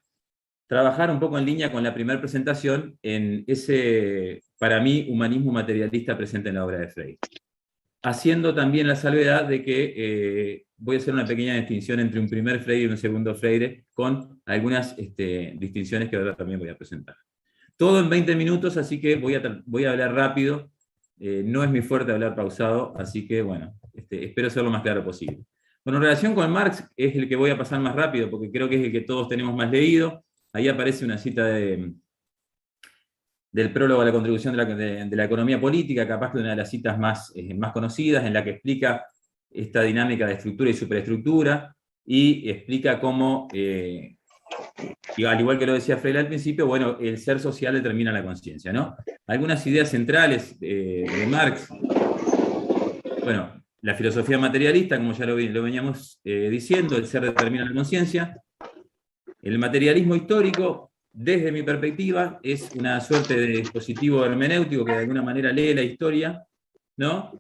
trabajar un poco en línea con la primera presentación en ese, para mí, humanismo materialista presente en la obra de Freire. Haciendo también la salvedad de que voy a hacer una pequeña distinción entre un primer Freire y un segundo Freire, con algunas distinciones que ahora también voy a presentar. Todo en 20 minutos, así que voy a hablar rápido. No es mi fuerte hablar pausado, así que bueno, espero ser lo más claro posible. Bueno, en relación con Marx, es el que voy a pasar más rápido, porque creo que es el que todos tenemos más leído. Ahí aparece una cita del prólogo a la contribución de la economía política, capaz que una de las citas más conocidas, en la que explica esta dinámica de estructura y superestructura, y explica cómo, al igual que lo decía Freire al principio, bueno, el ser social determina la conciencia, ¿no? Algunas ideas centrales de Marx, bueno, la filosofía materialista, como ya lo veníamos diciendo, el ser determina la conciencia. El materialismo histórico, desde mi perspectiva, es una suerte de dispositivo hermenéutico que de alguna manera lee la historia, ¿no?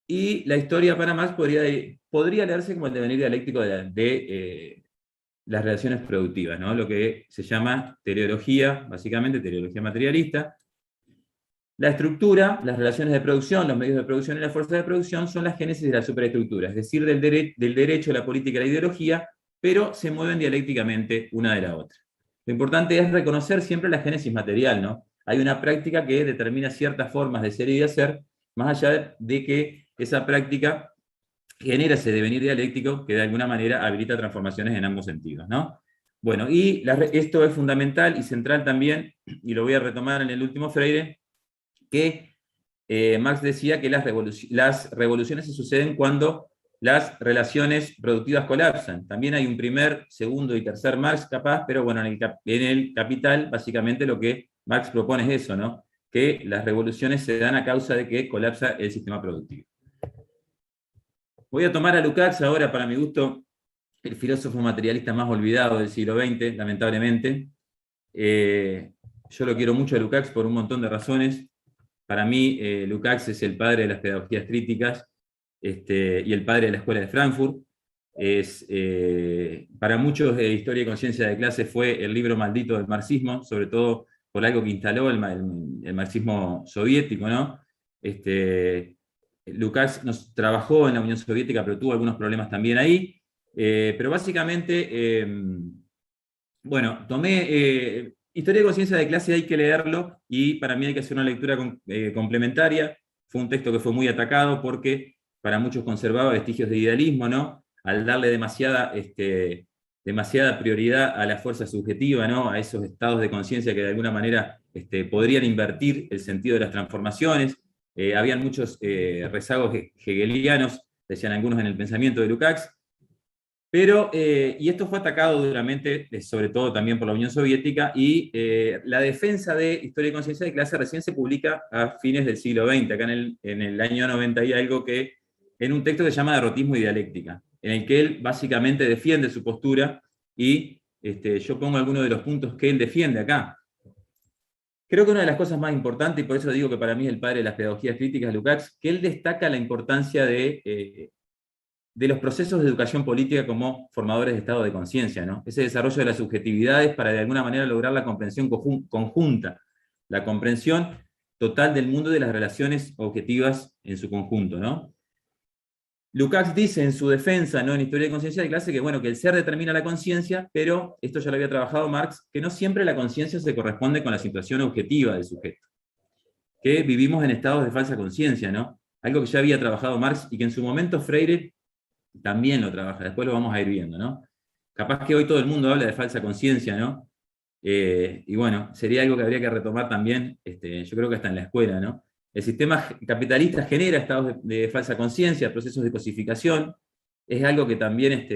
Y la historia para Marx podría leerse como el devenir dialéctico de las relaciones productivas, ¿no? Lo que se llama teleología, básicamente teleología materialista. La estructura, las relaciones de producción, los medios de producción y las fuerzas de producción son la génesis de la superestructura, es decir, del derecho, la política y la ideología, pero se mueven dialécticamente una de la otra. Lo importante es reconocer siempre la génesis material, ¿no? Hay una práctica que determina ciertas formas de ser y de hacer, más allá de que esa práctica genera ese devenir dialéctico que de alguna manera habilita transformaciones en ambos sentidos, ¿no? Bueno, y esto es fundamental y central también, y lo voy a retomar en el último Freire, que Marx decía que las revoluciones se suceden cuando las relaciones productivas colapsan. También hay un primer, segundo y tercer Marx capaz, pero bueno, en el Capital básicamente lo que Marx propone es eso, ¿no? Que las revoluciones se dan a causa de que colapsa el sistema productivo. Voy a tomar a Lukács ahora, para mi gusto, el filósofo materialista más olvidado del siglo XX, lamentablemente. Yo lo quiero mucho a Lukács por un montón de razones. Para mí, Lukács es el padre de las pedagogías críticas y el padre de la Escuela de Frankfurt. Para muchos, Historia y Conciencia de Clase fue el libro maldito del marxismo, sobre todo por algo que instaló el marxismo soviético, ¿no? Lukács nos trabajó en la Unión Soviética, pero tuvo algunos problemas también ahí. Pero básicamente, bueno, tomé Historia y Conciencia de Clase, hay que leerlo, y para mí hay que hacer una lectura complementaria. Fue un texto que fue muy atacado porque para muchos conservaba vestigios de idealismo, ¿no? Al darle demasiada prioridad a la fuerza subjetiva, ¿no? A esos estados de conciencia que de alguna manera podrían invertir el sentido de las transformaciones. Habían muchos rezagos hegelianos, decían algunos, en el pensamiento de Lukács, pero, y esto fue atacado duramente, sobre todo también por la Unión Soviética, y la defensa de Historia y Conciencia de Clase recién se publica a fines del siglo XX, acá en el año 90 y algo, que en un texto que se llama Derrotismo y Dialéctica, en el que él básicamente defiende su postura, y yo pongo algunos de los puntos que él defiende acá. Creo que una de las cosas más importantes, y por eso digo que para mí es el padre de las pedagogías críticas, Lukács, que él destaca la importancia de los procesos de educación política como formadores de estado de conciencia, ¿no? Ese desarrollo de las subjetividades para de alguna manera lograr la comprensión conjunta, la comprensión total del mundo y de las relaciones objetivas en su conjunto, ¿no? Lukács dice en su defensa, ¿no?, en Historia y Conciencia de Clase, que, bueno, que el ser determina la conciencia, pero esto ya lo había trabajado Marx, que no siempre la conciencia se corresponde con la situación objetiva del sujeto, que vivimos en estados de falsa conciencia, ¿no? Algo que ya había trabajado Marx y que en su momento Freire también lo trabaja, después lo vamos a ir viendo, ¿no? Capaz que hoy todo el mundo habla de falsa conciencia, ¿no? Y bueno, sería algo que habría que retomar también, yo creo que hasta en la escuela, ¿no? El sistema capitalista genera estados de falsa conciencia, procesos de cosificación, es algo que también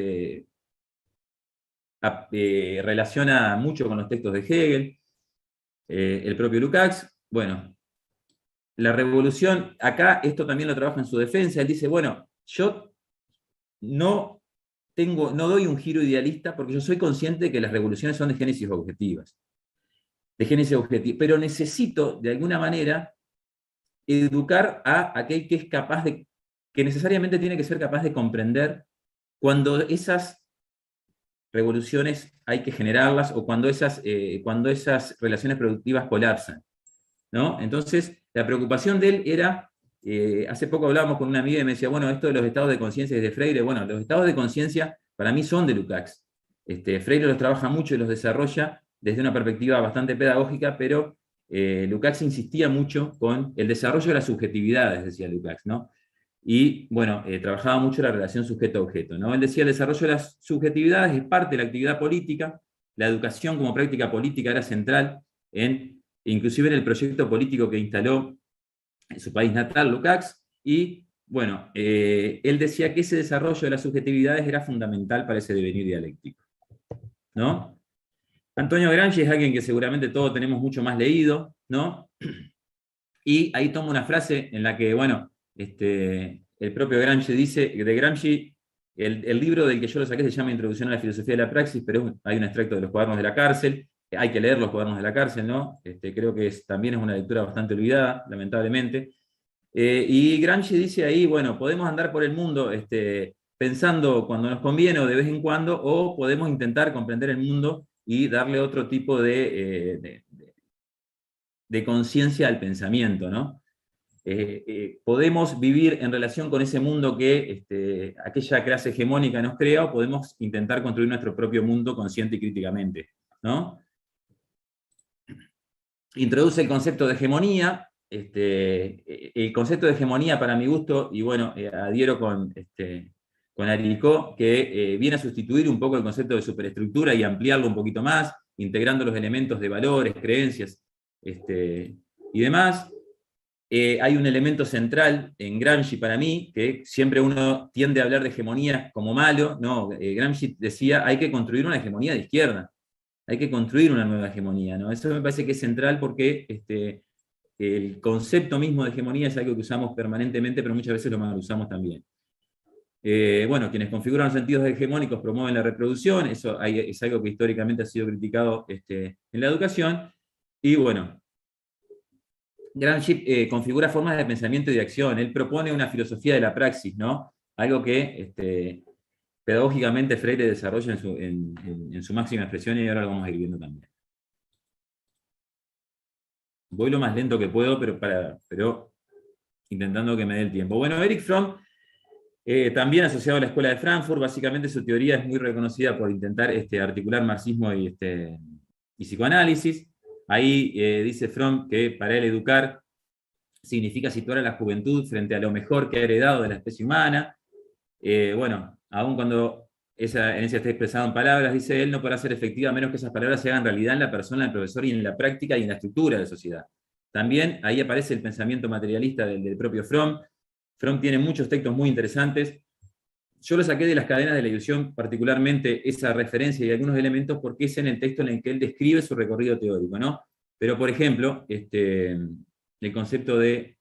relaciona mucho con los textos de Hegel, el propio Lukács. Bueno, la revolución, acá esto también lo trabaja en su defensa, él dice, bueno, yo no doy un giro idealista porque yo soy consciente de que las revoluciones son de génesis objetivas, pero necesito, de alguna manera, educar a aquel que es capaz que necesariamente tiene que ser capaz de comprender cuando esas revoluciones hay que generarlas, o cuando esas relaciones productivas colapsan, ¿no? Entonces, la preocupación de él era, hace poco hablábamos con una amiga y me decía, bueno, esto de los estados de conciencia es de Freire. Bueno, los estados de conciencia para mí son de Lukács. Freire los trabaja mucho y los desarrolla desde una perspectiva bastante pedagógica, pero Lukács insistía mucho con el desarrollo de las subjetividades, decía Lukács, ¿no? Y, bueno, trabajaba mucho la relación sujeto-objeto, ¿no? Él decía, el desarrollo de las subjetividades es parte de la actividad política, la educación como práctica política era central, inclusive en el proyecto político que instaló en su país natal, Lukács, y, bueno, él decía que ese desarrollo de las subjetividades era fundamental para ese devenir dialéctico, ¿no? Antonio Gramsci es alguien que seguramente todos tenemos mucho más leído, ¿no? Y ahí toma una frase en la que, bueno, el propio Gramsci dice, de Gramsci, el libro del que yo lo saqué se llama Introducción a la Filosofía de la Praxis, pero hay un extracto de los Cuadernos de la Cárcel, hay que leer los Cuadernos de la Cárcel, ¿no? Creo que también es una lectura bastante olvidada, lamentablemente. Y Gramsci dice ahí, bueno, podemos andar por el mundo pensando cuando nos conviene o de vez en cuando, o podemos intentar comprender el mundo y darle otro tipo de conciencia al pensamiento, ¿no? podemos vivir en relación con ese mundo que aquella clase hegemónica nos crea, o podemos intentar construir nuestro propio mundo consciente y críticamente, ¿no? Introduce el concepto de hegemonía. El concepto de hegemonía, para mi gusto, y bueno, adhiero con Aricó, que viene a sustituir un poco el concepto de superestructura y ampliarlo un poquito más, integrando los elementos de valores, creencias y demás. Hay un elemento central en Gramsci para mí, que siempre uno tiende a hablar de hegemonía como malo, no, Gramsci decía, hay que construir una hegemonía de izquierda, hay que construir una nueva hegemonía, ¿no? Eso me parece que es central porque el concepto mismo de hegemonía es algo que usamos permanentemente, pero muchas veces lo mal usamos también. Bueno, quienes configuran los sentidos hegemónicos promueven la reproducción, eso es algo que históricamente ha sido criticado en la educación, y bueno, Gramsci configura formas de pensamiento y de acción. Él propone una filosofía de la praxis, ¿no? Algo que pedagógicamente Freire desarrolla en su máxima expresión, y ahora lo vamos a ir viendo también. Voy lo más lento que puedo, pero intentando que me dé el tiempo. Bueno, Erich Fromm, también asociado a la Escuela de Frankfurt, básicamente su teoría es muy reconocida por intentar articular marxismo y psicoanálisis. Ahí dice Fromm que para él educar significa situar a la juventud frente a lo mejor que ha heredado de la especie humana. Bueno, aun cuando esa herencia está expresada en palabras, dice él, no podrá ser efectiva a menos que esas palabras se hagan realidad en la persona del profesor y en la práctica y en la estructura de la sociedad. También ahí aparece el pensamiento materialista del propio Fromm. Fromm tiene muchos textos muy interesantes. Yo lo saqué de Las cadenas de la ilusión, particularmente esa referencia y algunos elementos, porque es en el texto en el que él describe su recorrido teórico, ¿no? Pero, por ejemplo, el concepto de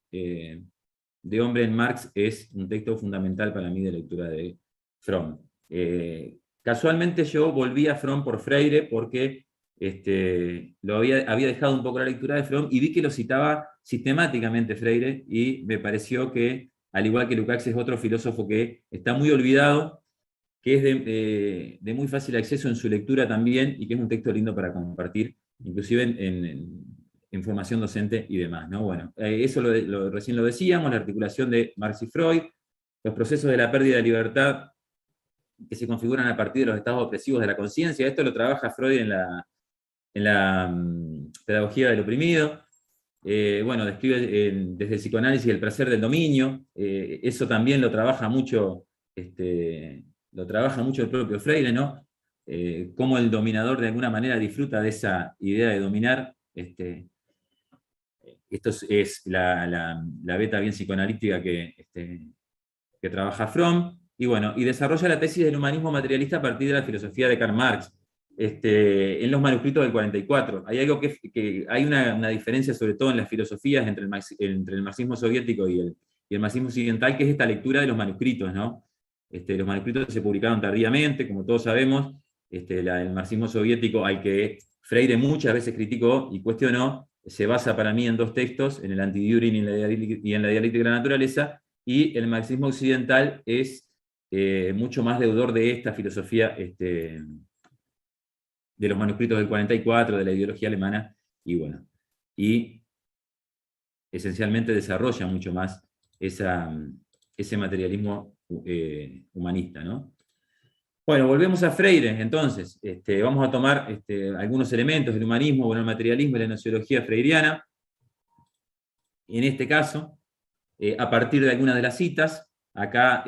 hombre en Marx es un texto fundamental para mí de lectura de Fromm. Casualmente yo volví a Fromm por Freire, porque había dejado un poco la lectura de Fromm, y vi que lo citaba sistemáticamente Freire, y me pareció que, al igual que Lukács, es otro filósofo que está muy olvidado, que es de muy fácil acceso en su lectura también, y que es un texto lindo para compartir, inclusive en formación docente y demás, ¿no? Bueno, eso recién lo decíamos, la articulación de Marx y Freud, los procesos de la pérdida de libertad que se configuran a partir de los estados opresivos de la conciencia. Esto lo trabaja Freud en la pedagogía del oprimido. Bueno, describe desde el psicoanálisis el placer del dominio. Eso también lo trabaja mucho el propio Freire, ¿no? Cómo el dominador de alguna manera disfruta de esa idea de dominar. Esto es la beta bien psicoanalítica que trabaja Fromm, y bueno, y desarrolla la tesis del humanismo materialista a partir de la filosofía de Karl Marx, en los manuscritos del 44. Hay algo que hay una diferencia, sobre todo en las filosofías, entre el marxismo soviético y el marxismo occidental, que es esta lectura de los manuscritos, ¿no? Los manuscritos se publicaron tardíamente, como todos sabemos. El marxismo soviético, al que Freire muchas veces criticó y cuestionó, se basa para mí en dos textos, en el Anti-Düring y en la dialéctica de la naturaleza, y el marxismo occidental es mucho más deudor de esta filosofía de los manuscritos del 44, de la ideología alemana, y bueno, y esencialmente desarrolla mucho más ese materialismo humanista, ¿no? Bueno, volvemos a Freire, entonces, vamos a tomar algunos elementos del humanismo, bueno, el materialismo y la nociología freiriana, en este caso, a partir de algunas de las citas. Acá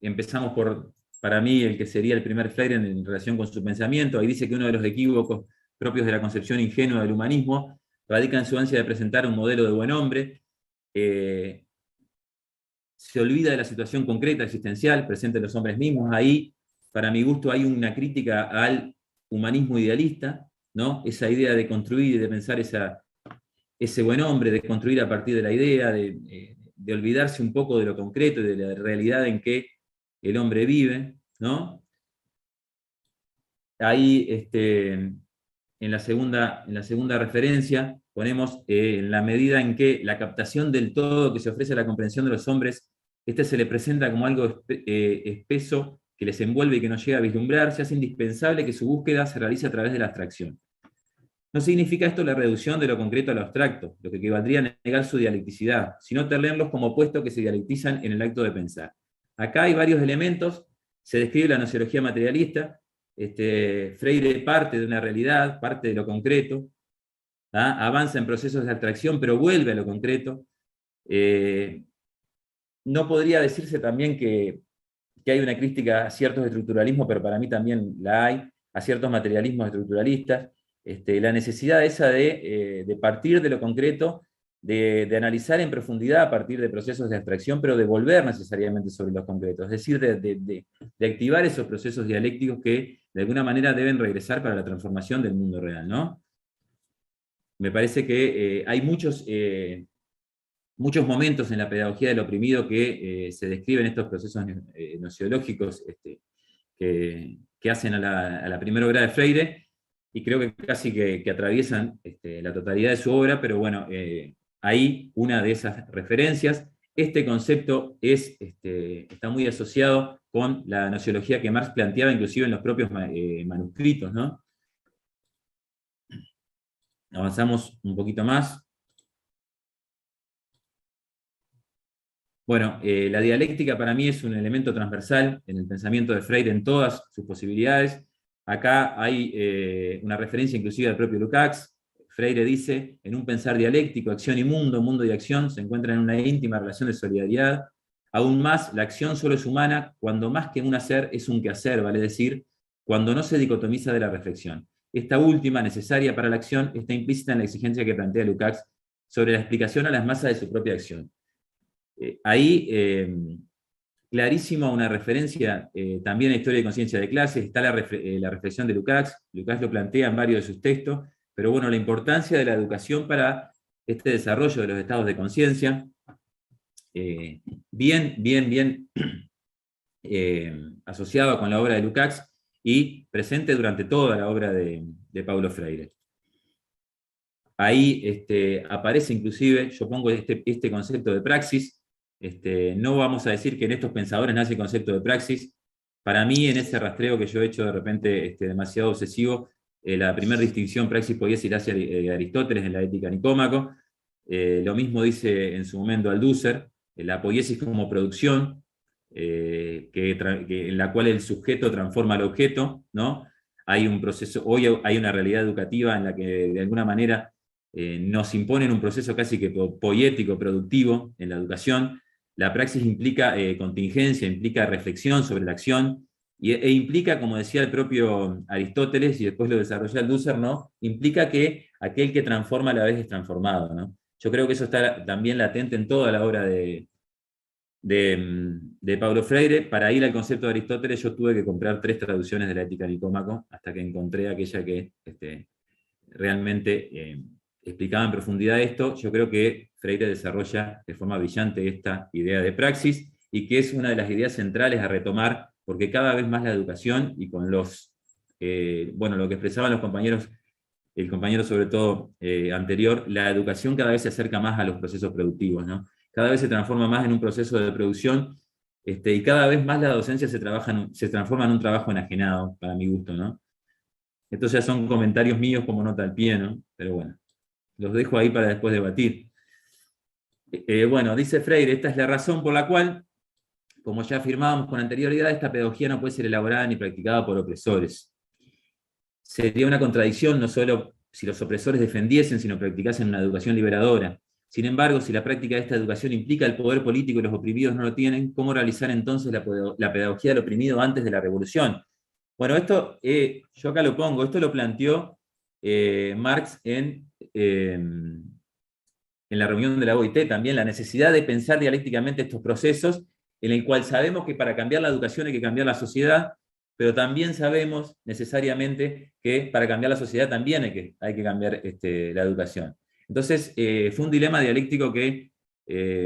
empezamos por, para mí, el que sería el primer Freire en relación con su pensamiento. Ahí dice que uno de los equívocos propios de la concepción ingenua del humanismo radica en su ansia de presentar un modelo de buen hombre. Se olvida de la situación concreta, existencial, presente en los hombres mismos. Ahí, para mi gusto, hay una crítica al humanismo idealista, ¿no? Esa idea de construir y de pensar ese buen hombre, de construir a partir de la idea, de olvidarse un poco de lo concreto y de la realidad en que el hombre vive, ¿no? Ahí, en la segunda referencia, ponemos en la medida en que la captación del todo que se ofrece a la comprensión de los hombres, se le presenta como algo espeso que les envuelve y que no llega a vislumbrar, se hace indispensable que su búsqueda se realice a través de la abstracción. No significa esto la reducción de lo concreto a lo abstracto, lo que equivaldría a negar su dialecticidad, sino tenerlos como opuestos que se dialectizan en el acto de pensar. Acá hay varios elementos, se describe la nociología materialista, Freire parte de una realidad, parte de lo concreto, avanza en procesos de abstracción, pero vuelve a lo concreto. No podría decirse también que hay una crítica a ciertos estructuralismos, pero para mí también la hay, a ciertos materialismos estructuralistas. La necesidad esa de partir de lo concreto, de analizar en profundidad a partir de procesos de abstracción, pero de volver necesariamente sobre los concretos, es decir, de activar esos procesos dialécticos que de alguna manera deben regresar para la transformación del mundo real, ¿no? Me parece que hay muchos momentos en la pedagogía del oprimido que se describen estos procesos nociológicos que hacen a la primera obra de Freire, y creo que casi que atraviesan la totalidad de su obra, pero bueno, ahí una de esas referencias. Este concepto está muy asociado con la nociología que Marx planteaba inclusive en los propios manuscritos, ¿no? Avanzamos un poquito más. Bueno, la dialéctica para mí es un elemento transversal en el pensamiento de Freire en todas sus posibilidades. Acá hay una referencia inclusive al propio Lukács. Freire dice, en un pensar dialéctico, acción y mundo, mundo y acción, se encuentran en una íntima relación de solidaridad. Aún más, la acción solo es humana cuando más que un hacer es un quehacer, vale decir, cuando no se dicotomiza de la reflexión. Esta última, necesaria para la acción, está implícita en la exigencia que plantea Lukács sobre la explicación a las masas de su propia acción. Ahí, clarísima una referencia también a Historia de Conciencia de Clases, está la reflexión de Lukács. Lukács lo plantea en varios de sus textos, pero bueno, la importancia de la educación para este desarrollo de los estados de conciencia, bien asociado con la obra de Lukács y presente durante toda la obra de Paulo Freire. Ahí aparece inclusive, yo pongo este concepto de praxis. No vamos a decir que en estos pensadores nace el concepto de praxis. Para mí, en ese rastreo que yo he hecho de repente demasiado obsesivo, la primera distinción praxis-poiesis la hace Aristóteles en la Ética Nicómaco. Lo mismo dice en su momento Althusser, la poiesis como producción, en la cual el sujeto transforma al objeto, ¿no? Hay un proceso, hoy hay una realidad educativa en la que de alguna manera nos imponen un proceso casi que poético, productivo en la educación. La praxis implica contingencia, implica reflexión sobre la acción, e implica, como decía el propio Aristóteles, y después lo desarrolla Althusser, ¿no? Implica que aquel que transforma a la vez es transformado, ¿no? Yo creo que eso está también latente en toda la obra de Paulo Freire. Para ir al concepto de Aristóteles yo tuve que comprar 3 traducciones de la Ética Nicómaco, hasta que encontré aquella que realmente explicaba en profundidad esto. Yo creo que Freire desarrolla de forma brillante esta idea de praxis, y que es una de las ideas centrales a retomar, porque cada vez más la educación, y con los, lo que expresaban los compañeros, el compañero sobre todo anterior, la educación cada vez se acerca más a los procesos productivos, ¿no? Cada vez se transforma más en un proceso de producción, y cada vez más la docencia se transforma en un trabajo enajenado, para mi gusto, ¿no? Estos ya son comentarios míos como nota al pie, ¿no? Pero bueno, los dejo ahí para después debatir. Bueno, dice Freire, esta es la razón por la cual, como ya afirmábamos con anterioridad, esta pedagogía no puede ser elaborada ni practicada por opresores. Sería una contradicción no solo si los opresores defendiesen, sino practicasen una educación liberadora. Sin embargo, si la práctica de esta educación implica el poder político y los oprimidos no lo tienen, ¿cómo realizar entonces la pedagogía del oprimido antes de la revolución? Bueno, esto, yo acá lo pongo, esto lo planteó Marx en la reunión de la OIT también, la necesidad de pensar dialécticamente estos procesos, en el cual sabemos que para cambiar la educación hay que cambiar la sociedad, pero también sabemos necesariamente que para cambiar la sociedad también hay que cambiar la educación. Entonces, fue un dilema dialéctico que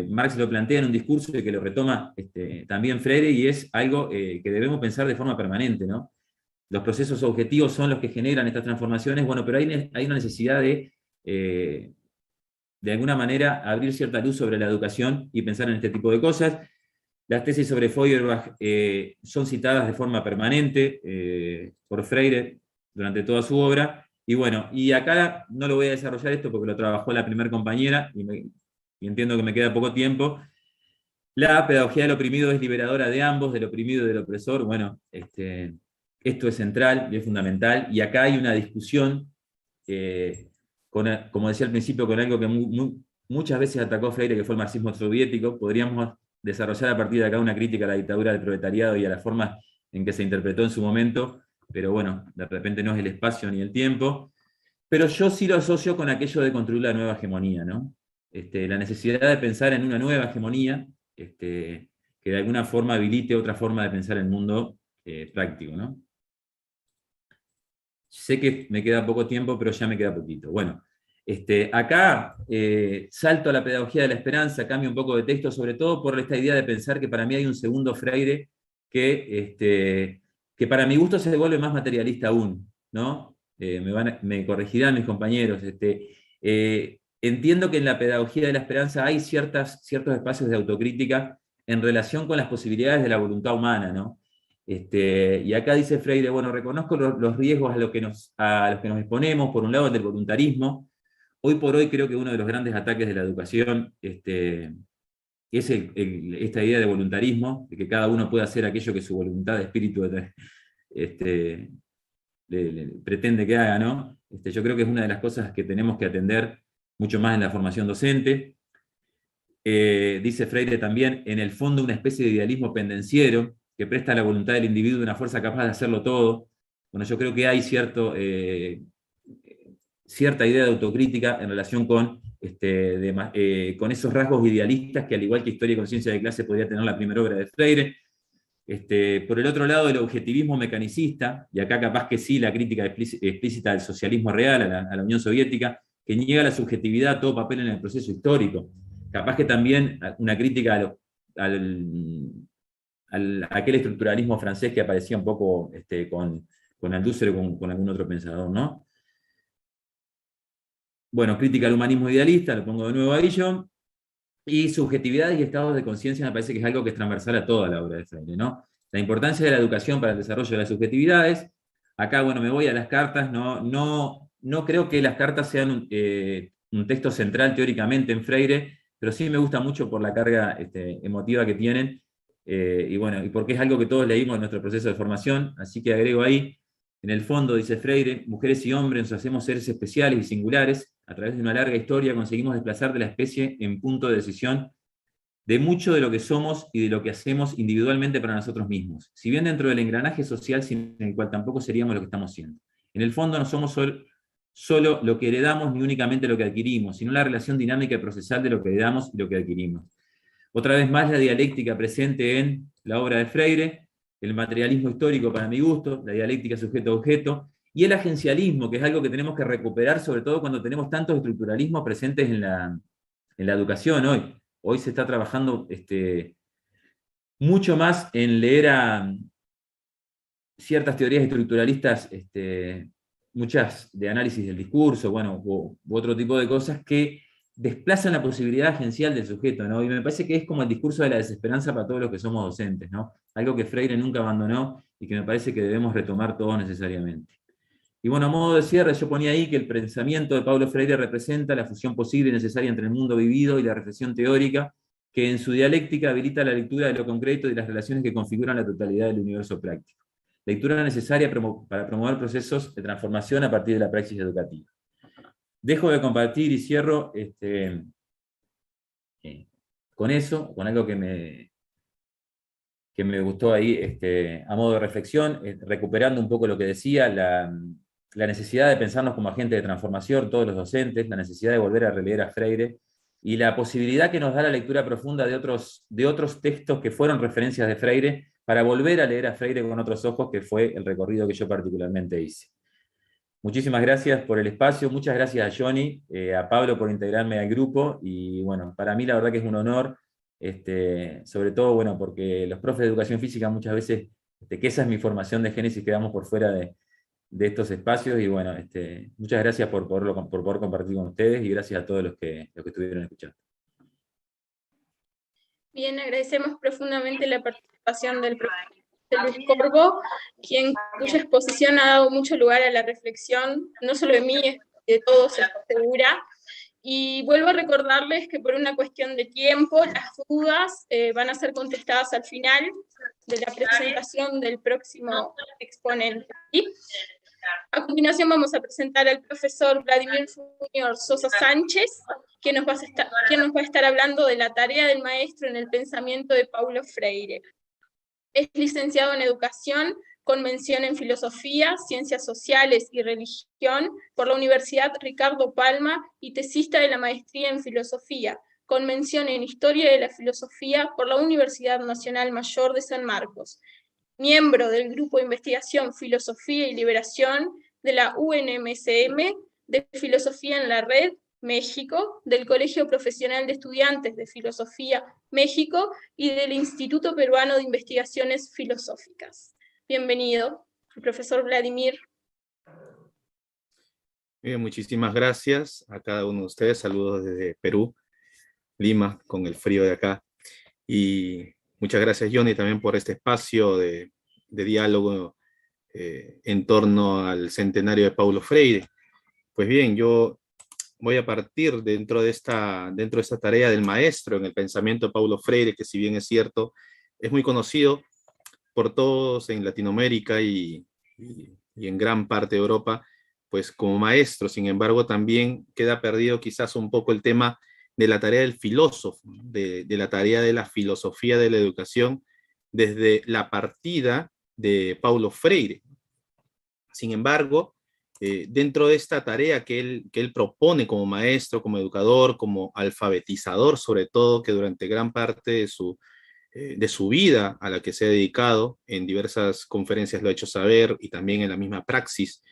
Marx lo plantea en un discurso y que lo retoma también Freire, y es algo que debemos pensar de forma permanente, ¿no? Los procesos objetivos son los que generan estas transformaciones, bueno, pero hay una necesidad de alguna manera abrir cierta luz sobre la educación y pensar en este tipo de cosas. Las tesis sobre Feuerbach son citadas de forma permanente por Freire durante toda su obra, Y bueno, y acá no lo voy a desarrollar esto porque lo trabajó la primera compañera, y entiendo que me queda poco tiempo. La pedagogía del oprimido es liberadora de ambos, del oprimido y del opresor. Bueno, esto es central y es fundamental, y acá hay una discusión, como decía al principio, con algo que muchas veces atacó Freire, que fue el marxismo soviético. Podríamos desarrollar a partir de acá una crítica a la dictadura del proletariado y a la forma en que se interpretó en su momento, pero bueno, de repente no es el espacio ni el tiempo. Pero yo sí lo asocio con aquello de construir la nueva hegemonía, ¿no? La necesidad de pensar en una nueva hegemonía, que de alguna forma habilite otra forma de pensar el mundo práctico, ¿no? Sé que me queda poco tiempo, pero ya me queda poquito. Bueno, acá salto a la pedagogía de la esperanza, cambio un poco de texto, sobre todo por esta idea de pensar que para mí hay un segundo Freire que para mi gusto se vuelve más materialista aún, ¿no? Me corregirán mis compañeros. Entiendo que en la pedagogía de la esperanza hay ciertos espacios de autocrítica en relación con las posibilidades de la voluntad humana, ¿no? Y acá dice Freire, bueno, reconozco los riesgos a los que nos exponemos, por un lado el del voluntarismo. Hoy por hoy creo que uno de los grandes ataques de la educación es esta idea de voluntarismo, de que cada uno puede hacer aquello que su voluntad de espíritu pretende que haga, ¿no? Yo creo que es una de las cosas que tenemos que atender mucho más en la formación docente. Dice Freire también, en el fondo una especie de idealismo pendenciero, que presta a la voluntad del individuo una fuerza capaz de hacerlo todo. Bueno, yo creo que hay cierta idea de autocrítica en relación con esos rasgos idealistas que, al igual que Historia y Conciencia de Clase, podría tener la primera obra de Freire. Por el otro lado, el objetivismo mecanicista, y acá capaz que sí la crítica explícita del socialismo real a la Unión Soviética, que niega la subjetividad a todo papel en el proceso histórico. Capaz que también una crítica a aquel estructuralismo francés que aparecía un poco con Althusser o con algún otro pensador, ¿no? Bueno, crítica al humanismo idealista, lo pongo de nuevo ahí yo, y subjetividades y estados de conciencia me parece que es algo que es transversal a toda la obra de Freire, ¿no? La importancia de la educación para el desarrollo de las subjetividades. Acá, bueno, me voy a las cartas, no creo que las cartas sean un texto central teóricamente en Freire, pero sí me gusta mucho por la carga emotiva que tienen, y bueno, y porque es algo que todos leímos en nuestro proceso de formación, así que agrego ahí, en el fondo, dice Freire, mujeres y hombres nos hacemos seres especiales y singulares, a través de una larga historia conseguimos desplazar de la especie en punto de decisión de mucho de lo que somos y de lo que hacemos individualmente para nosotros mismos, si bien dentro del engranaje social sin el cual tampoco seríamos lo que estamos siendo. En el fondo no somos solo lo que heredamos ni únicamente lo que adquirimos, sino la relación dinámica y procesal de lo que heredamos y lo que adquirimos. Otra vez más la dialéctica presente en la obra de Freire, el materialismo histórico para mi gusto, la dialéctica sujeto-objeto, y el agencialismo, que es algo que tenemos que recuperar, sobre todo cuando tenemos tantos estructuralismos presentes en la educación hoy. Hoy se está trabajando mucho más en leer a ciertas teorías estructuralistas, muchas de análisis del discurso, bueno, u otro tipo de cosas que desplazan la posibilidad agencial del sujeto, ¿no? Y me parece que es como el discurso de la desesperanza para todos los que somos docentes, ¿no? Algo que Freire nunca abandonó y que me parece que debemos retomar todos necesariamente. Y bueno, a modo de cierre, yo ponía ahí que el pensamiento de Paulo Freire representa la fusión posible y necesaria entre el mundo vivido y la reflexión teórica, que en su dialéctica habilita la lectura de lo concreto y las relaciones que configuran la totalidad del universo práctico. Lectura necesaria para promover procesos de transformación a partir de la praxis educativa. Dejo de compartir y cierro con eso, con algo que me gustó ahí a modo de reflexión, recuperando un poco lo que decía, la necesidad de pensarnos como agentes de transformación, todos los docentes, la necesidad de volver a releer a Freire, y la posibilidad que nos da la lectura profunda de otros textos que fueron referencias de Freire, para volver a leer a Freire con otros ojos, que fue el recorrido que yo particularmente hice. Muchísimas gracias por el espacio, muchas gracias a Johnny, a Pablo por integrarme al grupo, y bueno, para mí la verdad que es un honor, sobre todo, bueno, porque los profes de educación física muchas veces, que esa es mi formación de Génesis, quedamos por fuera de estos espacios, y bueno, muchas gracias por poder compartir con ustedes, y gracias a todos los que estuvieron escuchando. Bien, agradecemos profundamente la participación del profesor. Luis Corbo, cuya exposición ha dado mucho lugar a la reflexión, no solo de mí, de todos, estoy segura. Y vuelvo a recordarles que por una cuestión de tiempo, las dudas van a ser contestadas al final de la presentación del próximo exponente. ¿Sí? A continuación vamos a presentar al profesor Vladimir Junior Sosa Sánchez, quien nos va a estar hablando de la tarea del maestro en el pensamiento de Paulo Freire. Es licenciado en Educación, con mención en Filosofía, Ciencias Sociales y Religión por la Universidad Ricardo Palma y tesista de la Maestría en Filosofía, con mención en Historia de la Filosofía por la Universidad Nacional Mayor de San Marcos. Miembro del Grupo de Investigación Filosofía y Liberación de la UNMCM, de Filosofía en la Red, México, del Colegio Profesional de Estudiantes de Filosofía, México, y del Instituto Peruano de Investigaciones Filosóficas. Bienvenido, el profesor Vladimir. Bien, muchísimas gracias a cada uno de ustedes. Saludos desde Perú, Lima, con el frío de acá. Y muchas gracias, Johnny, también por este espacio de diálogo en torno al centenario de Paulo Freire. Pues bien, yo voy a partir dentro de esta tarea del maestro en el pensamiento de Paulo Freire, que si bien es cierto, es muy conocido por todos en Latinoamérica y en gran parte de Europa, pues como maestro. Sin embargo, también queda perdido quizás un poco el tema de la tarea del filósofo, de la tarea de la filosofía de la educación desde la partida de Paulo Freire. Sin embargo, dentro de esta tarea que él propone como maestro, como educador, como alfabetizador, sobre todo, que durante gran parte de su vida a la que se ha dedicado, en diversas conferencias lo ha hecho saber, y también en la misma praxis,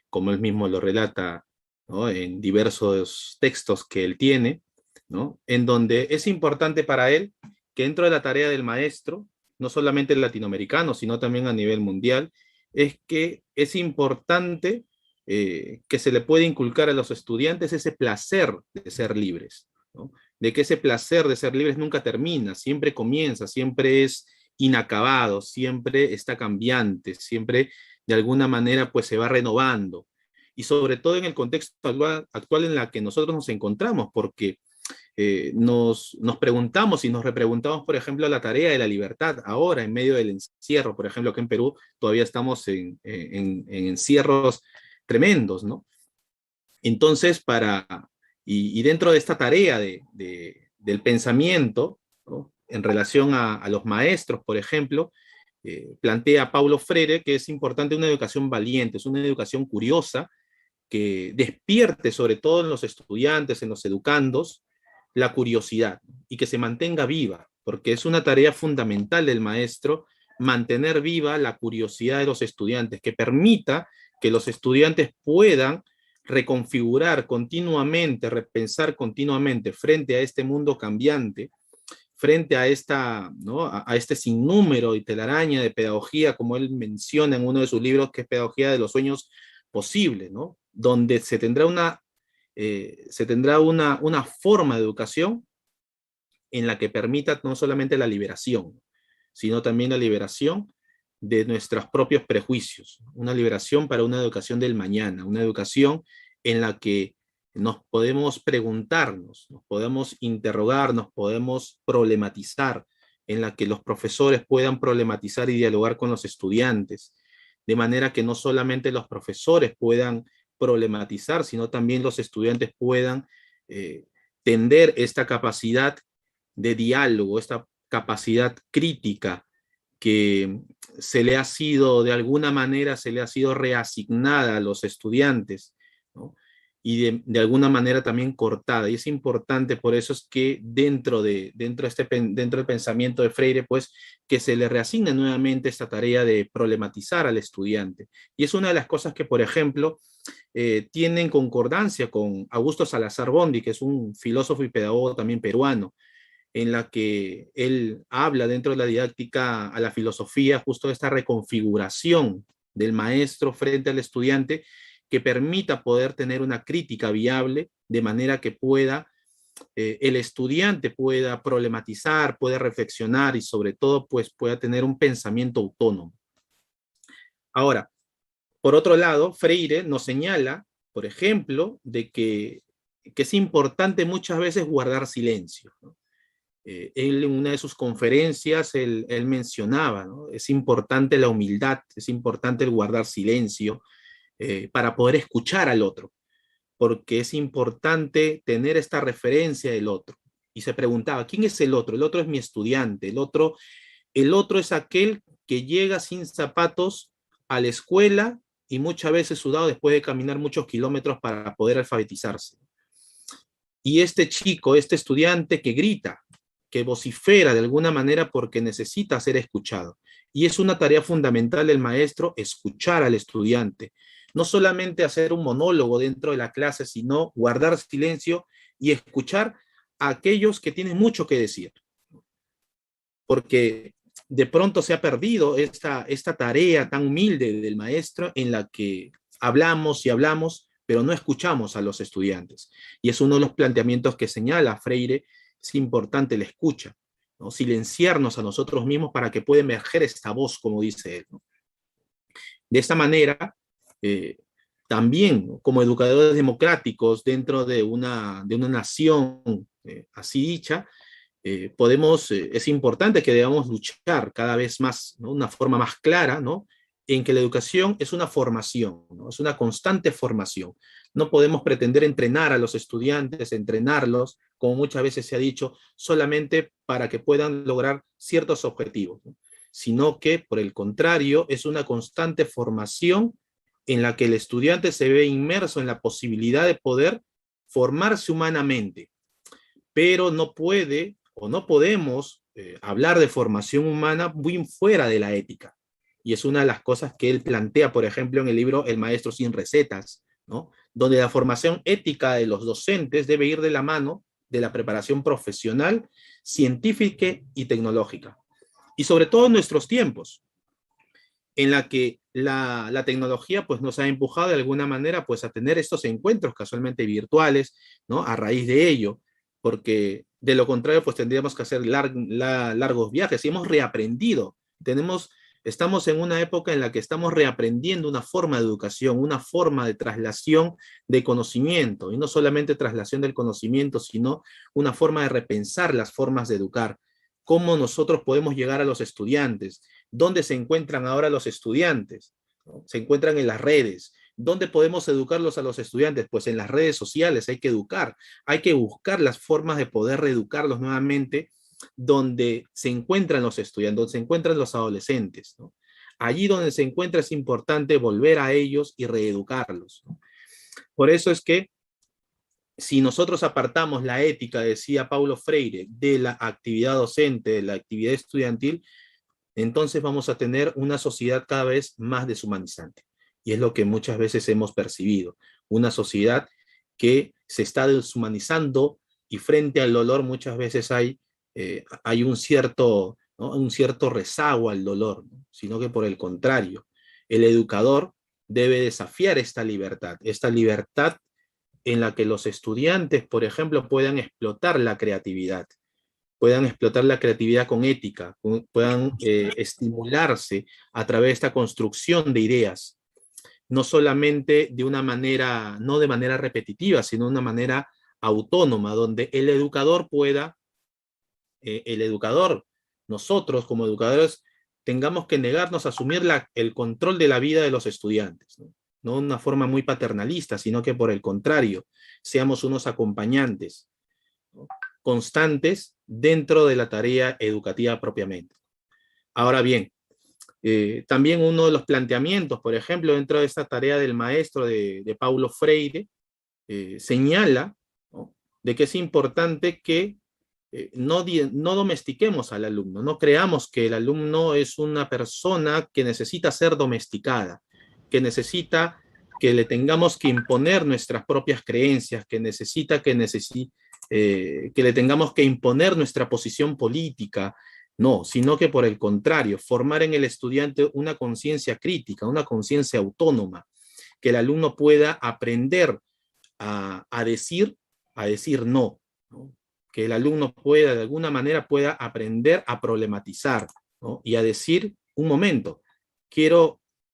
como él mismo lo relata, ¿no?, en diversos textos que él tiene, ¿no?, en donde es importante para él que dentro de la tarea del maestro, no solamente el latinoamericano, sino también a nivel mundial, es que es importante que se le puede inculcar a los estudiantes ese placer de ser libres, ¿no?, de que ese placer de ser libres nunca termina, siempre comienza, siempre es inacabado, siempre está cambiante, siempre de alguna manera pues se va renovando, y sobre todo en el contexto actual en la que nosotros nos encontramos, porque nos preguntamos y nos repreguntamos, por ejemplo, la tarea de la libertad ahora en medio del encierro. Por ejemplo, aquí en Perú todavía estamos en encierros tremendos, ¿no? Entonces, y dentro de esta tarea del pensamiento, ¿no?, en relación a los maestros, por ejemplo, plantea Paulo Freire que es importante una educación valiente, es una educación curiosa, que despierte sobre todo en los estudiantes, en los educandos, la curiosidad, y que se mantenga viva, porque es una tarea fundamental del maestro mantener viva la curiosidad de los estudiantes, que permita que los estudiantes puedan reconfigurar continuamente, repensar continuamente frente a este mundo cambiante, frente a ¿no?, a este sinnúmero y telaraña de pedagogía, como él menciona en uno de sus libros, que es Pedagogía de los Sueños Posibles, ¿no?, donde se tendrá una forma de educación en la que permita no solamente la liberación, sino también la liberación de nuestros propios prejuicios, una liberación para una educación del mañana, una educación en la que nos podemos preguntarnos, nos podemos interrogar, nos podemos problematizar, en la que los profesores puedan problematizar y dialogar con los estudiantes, de manera que no solamente los profesores puedan problematizar, sino también los estudiantes puedan tender esta capacidad de diálogo, esta capacidad crítica que de alguna manera se le ha sido reasignada a los estudiantes, ¿no?, y de alguna manera también cortada. Y es importante, por eso es que dentro del pensamiento de Freire, pues, que se le reasigne nuevamente esta tarea de problematizar al estudiante. Y es una de las cosas que, por ejemplo, tienen concordancia con Augusto Salazar Bondy, que es un filósofo y pedagogo también peruano, en la que él habla dentro de la didáctica a la filosofía justo de esta reconfiguración del maestro frente al estudiante, que permita poder tener una crítica viable, de manera que pueda el estudiante pueda problematizar, pueda reflexionar y sobre todo pues pueda tener un pensamiento autónomo. Ahora, por otro lado, Freire nos señala, por ejemplo, de que es importante muchas veces guardar silencio, ¿no? Él en una de sus conferencias, él mencionaba, ¿no? Es importante la humildad, es importante el guardar silencio para poder escuchar al otro, porque es importante tener esta referencia del otro. Y se preguntaba, ¿quién es el otro? El otro es mi estudiante, el otro es aquel que llega sin zapatos a la escuela y muchas veces sudado después de caminar muchos kilómetros para poder alfabetizarse. Y este chico, este estudiante que grita, que vocifera de alguna manera porque necesita ser escuchado. Y es una tarea fundamental del maestro escuchar al estudiante. No solamente hacer un monólogo dentro de la clase, sino guardar silencio y escuchar a aquellos que tienen mucho que decir. Porque de pronto se ha perdido esta tarea tan humilde del maestro en la que hablamos y hablamos, pero no escuchamos a los estudiantes. Y es uno de los planteamientos que señala Freire. Es importante la escucha, ¿no? Silenciarnos a nosotros mismos para que pueda emerger esta voz, como dice él, ¿no? De esta manera, también, ¿no?, como educadores democráticos dentro de una nación así dicha, es importante que debamos luchar cada vez más, ¿no?, una forma más clara, ¿no?, en que la educación es una formación, ¿no?, es una constante formación. No podemos pretender entrenar a los estudiantes, entrenarlos, como muchas veces se ha dicho, solamente para que puedan lograr ciertos objetivos, ¿no?, sino que, por el contrario, es una constante formación en la que el estudiante se ve inmerso en la posibilidad de poder formarse humanamente, pero no puede o no podemos hablar de formación humana muy fuera de la ética. Y es una de las cosas que él plantea, por ejemplo, en el libro El Maestro sin Recetas, ¿no?, donde la formación ética de los docentes debe ir de la mano de la preparación profesional, científica y tecnológica. Y sobre todo en nuestros tiempos, en la que la tecnología pues, nos ha empujado de alguna manera pues, a tener estos encuentros casualmente virtuales, ¿no?, a raíz de ello, porque de lo contrario pues, tendríamos que hacer largos viajes y hemos reaprendido. Estamos en una época en la que estamos reaprendiendo una forma de educación, una forma de traslación de conocimiento, y no solamente traslación del conocimiento, sino una forma de repensar las formas de educar. ¿Cómo nosotros podemos llegar a los estudiantes? ¿Dónde se encuentran ahora los estudiantes? ¿No? Se encuentran en las redes. ¿Dónde podemos educarlos a los estudiantes? Pues en las redes sociales hay que educar, hay que buscar las formas de poder reeducarlos nuevamente donde se encuentran los estudiantes, donde se encuentran los adolescentes, ¿no? Allí donde se encuentra es importante volver a ellos y reeducarlos, ¿no? Por eso es que si nosotros apartamos la ética, decía Paulo Freire, de la actividad docente, de la actividad estudiantil, entonces vamos a tener una sociedad cada vez más deshumanizante. Y es lo que muchas veces hemos percibido, una sociedad que se está deshumanizando y frente al dolor muchas veces hay un cierto, ¿no?, un cierto rezago al dolor, ¿no?, sino que por el contrario, el educador debe desafiar esta libertad en la que los estudiantes, por ejemplo, puedan explotar la creatividad con ética, puedan estimularse a través de esta construcción de ideas, no solamente de una manera, no de manera repetitiva, sino de una manera autónoma, donde el educador, nosotros como educadores, tengamos que negarnos a asumir el control de la vida de los estudiantes, ¿no? No de una forma muy paternalista, sino que por el contrario, seamos unos acompañantes, ¿no?, constantes dentro de la tarea educativa propiamente. Ahora bien, también uno de los planteamientos, por ejemplo, dentro de esta tarea del maestro de Paulo Freire, señala, ¿no?, de que es importante que no domestiquemos al alumno, no creamos que el alumno es una persona que necesita ser domesticada, que necesita que le tengamos que imponer nuestras propias creencias, que le tengamos que imponer nuestra posición política, no, sino que por el contrario, formar en el estudiante una conciencia crítica, una conciencia autónoma, que el alumno pueda aprender a decir no, ¿no? que el alumno pueda, de alguna manera, pueda aprender a problematizar, ¿no? Y a decir, un momento,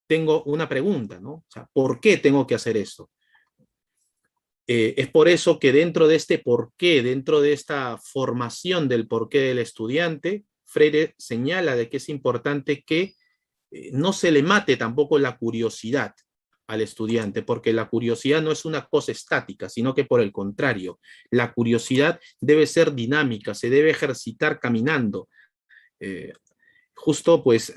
tengo una pregunta, ¿no? O sea, ¿por qué tengo que hacer esto? Es por eso que dentro de este porqué, dentro de esta formación del porqué del estudiante, Freire señala de que es importante que no se le mate tampoco la curiosidad al estudiante, porque la curiosidad no es una cosa estática, sino que por el contrario, la curiosidad debe ser dinámica, se debe ejercitar caminando, justo pues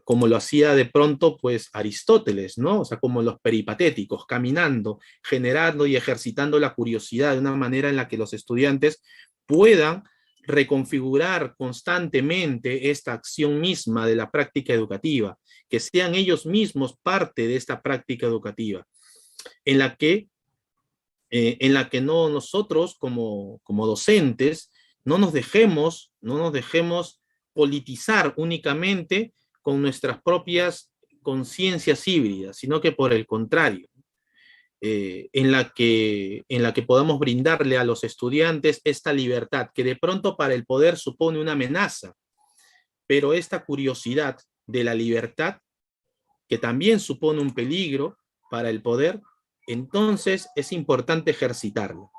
como lo hacía de pronto pues Aristóteles, ¿no? O sea, como los peripatéticos, caminando, generando y ejercitando la curiosidad de una manera en la que los estudiantes puedan reconfigurar constantemente esta acción misma de la práctica educativa, que sean ellos mismos parte de esta práctica educativa, en la que no nosotros como docentes no nos dejemos politizar únicamente con nuestras propias conciencias híbridas, sino que por el contrario, en la que podamos brindarle a los estudiantes esta libertad, que de pronto para el poder supone una amenaza, pero esta curiosidad de la libertad, que también supone un peligro para el poder, entonces es importante ejercitarlo.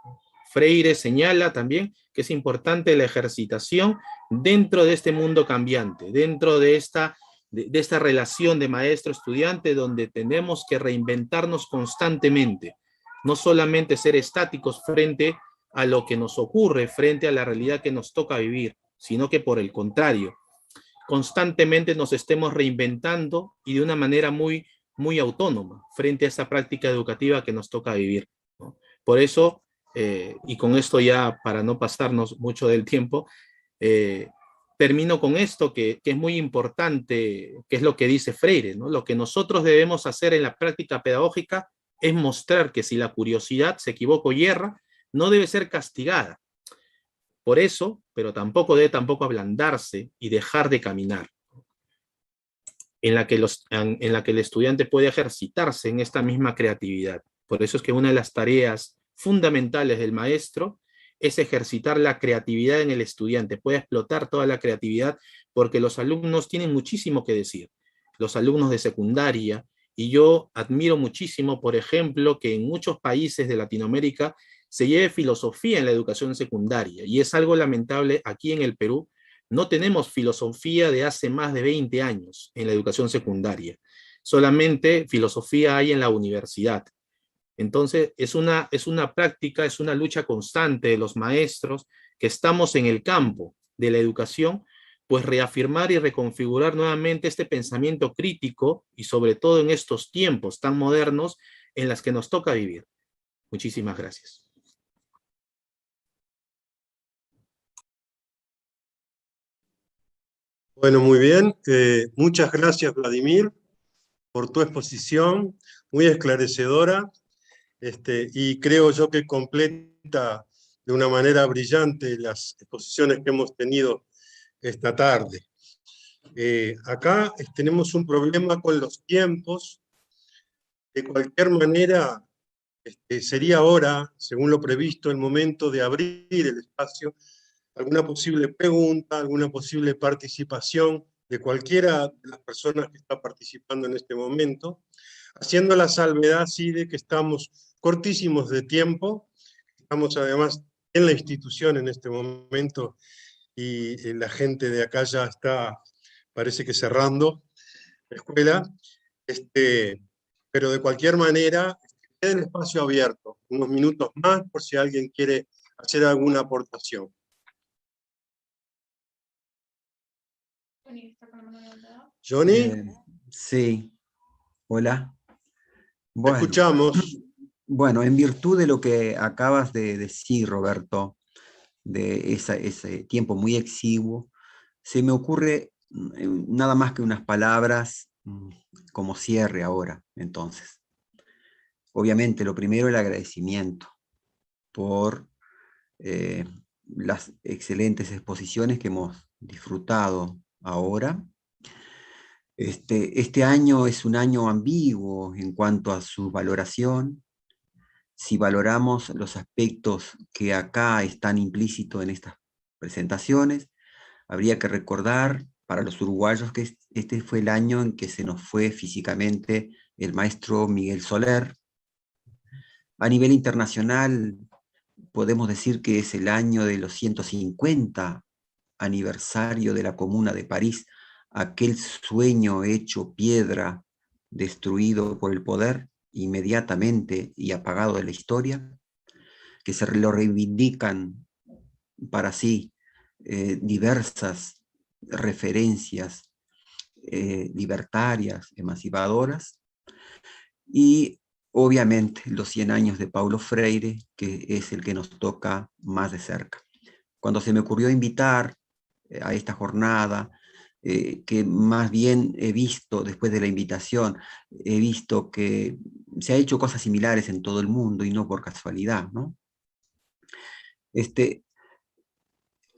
Freire señala también que es importante la ejercitación dentro de este mundo cambiante, dentro de esta relación de maestro-estudiante, donde tenemos que reinventarnos constantemente, no solamente ser estáticos frente a lo que nos ocurre, frente a la realidad que nos toca vivir, sino que por el contrario, constantemente nos estemos reinventando y de una manera muy, muy autónoma frente a esa práctica educativa que nos toca vivir, ¿no? Por eso, y con esto ya para no pasarnos mucho del tiempo, termino con esto que es muy importante, que es lo que dice Freire, ¿no? Lo que nosotros debemos hacer en la práctica pedagógica es mostrar que si la curiosidad se equivoca o yerra, no debe ser castigada. Por eso, pero tampoco debe ablandarse y dejar de caminar, en la que el estudiante puede ejercitarse en esta misma creatividad. Por eso es que una de las tareas fundamentales del maestro es ejercitar la creatividad en el estudiante, puede explotar toda la creatividad, porque los alumnos tienen muchísimo que decir, los alumnos de secundaria, y yo admiro muchísimo, por ejemplo, que en muchos países de Latinoamérica se lleve filosofía en la educación secundaria, y es algo lamentable. Aquí en el Perú no tenemos filosofía de hace más de 20 años en la educación secundaria, solamente filosofía hay en la universidad. Entonces, es una práctica, es una lucha constante de los maestros que estamos en el campo de la educación, pues reafirmar y reconfigurar nuevamente este pensamiento crítico y sobre todo en estos tiempos tan modernos en los que nos toca vivir. Muchísimas gracias. Bueno, muy bien. Muchas gracias, Vladimir, por tu exposición, muy esclarecedora. Y creo yo que completa de una manera brillante las exposiciones que hemos tenido esta tarde. Acá tenemos un problema con los tiempos. De cualquier manera, sería ahora, según lo previsto, el momento de abrir el espacio, alguna posible pregunta, alguna posible participación de cualquiera de las personas que está participando en este momento, haciendo la salvedad, sí, de que estamos cortísimos de tiempo, estamos además en la institución en este momento y la gente de acá ya está, parece que cerrando la escuela, pero de cualquier manera queda el espacio abierto, unos minutos más por si alguien quiere hacer alguna aportación. ¿Johnny? Sí. Hola. Te escuchamos. Bueno, en virtud de lo que acabas de decir, Roberto, de ese tiempo muy exiguo, se me ocurre nada más que unas palabras como cierre ahora, entonces. Obviamente, lo primero, el agradecimiento por las excelentes exposiciones que hemos disfrutado ahora. Este año es un año ambiguo en cuanto a su valoración. si valoramos los aspectos que acá están implícitos en estas presentaciones, habría que recordar para los uruguayos que este fue el año en que se nos fue físicamente el maestro Miguel Soler. A nivel internacional, podemos decir que es el año de los 150 aniversario de la Comuna de París, aquel sueño hecho piedra, destruido por el poder inmediatamente y apagado de la historia, que se lo reivindican para sí diversas referencias libertarias, emancipadoras, y obviamente los 100 años de Paulo Freire, que es el que nos toca más de cerca. Cuando se me ocurrió invitar a esta jornada, que más bien he visto, después de la invitación, he visto que se ha hecho cosas similares en todo el mundo y no por casualidad, ¿no?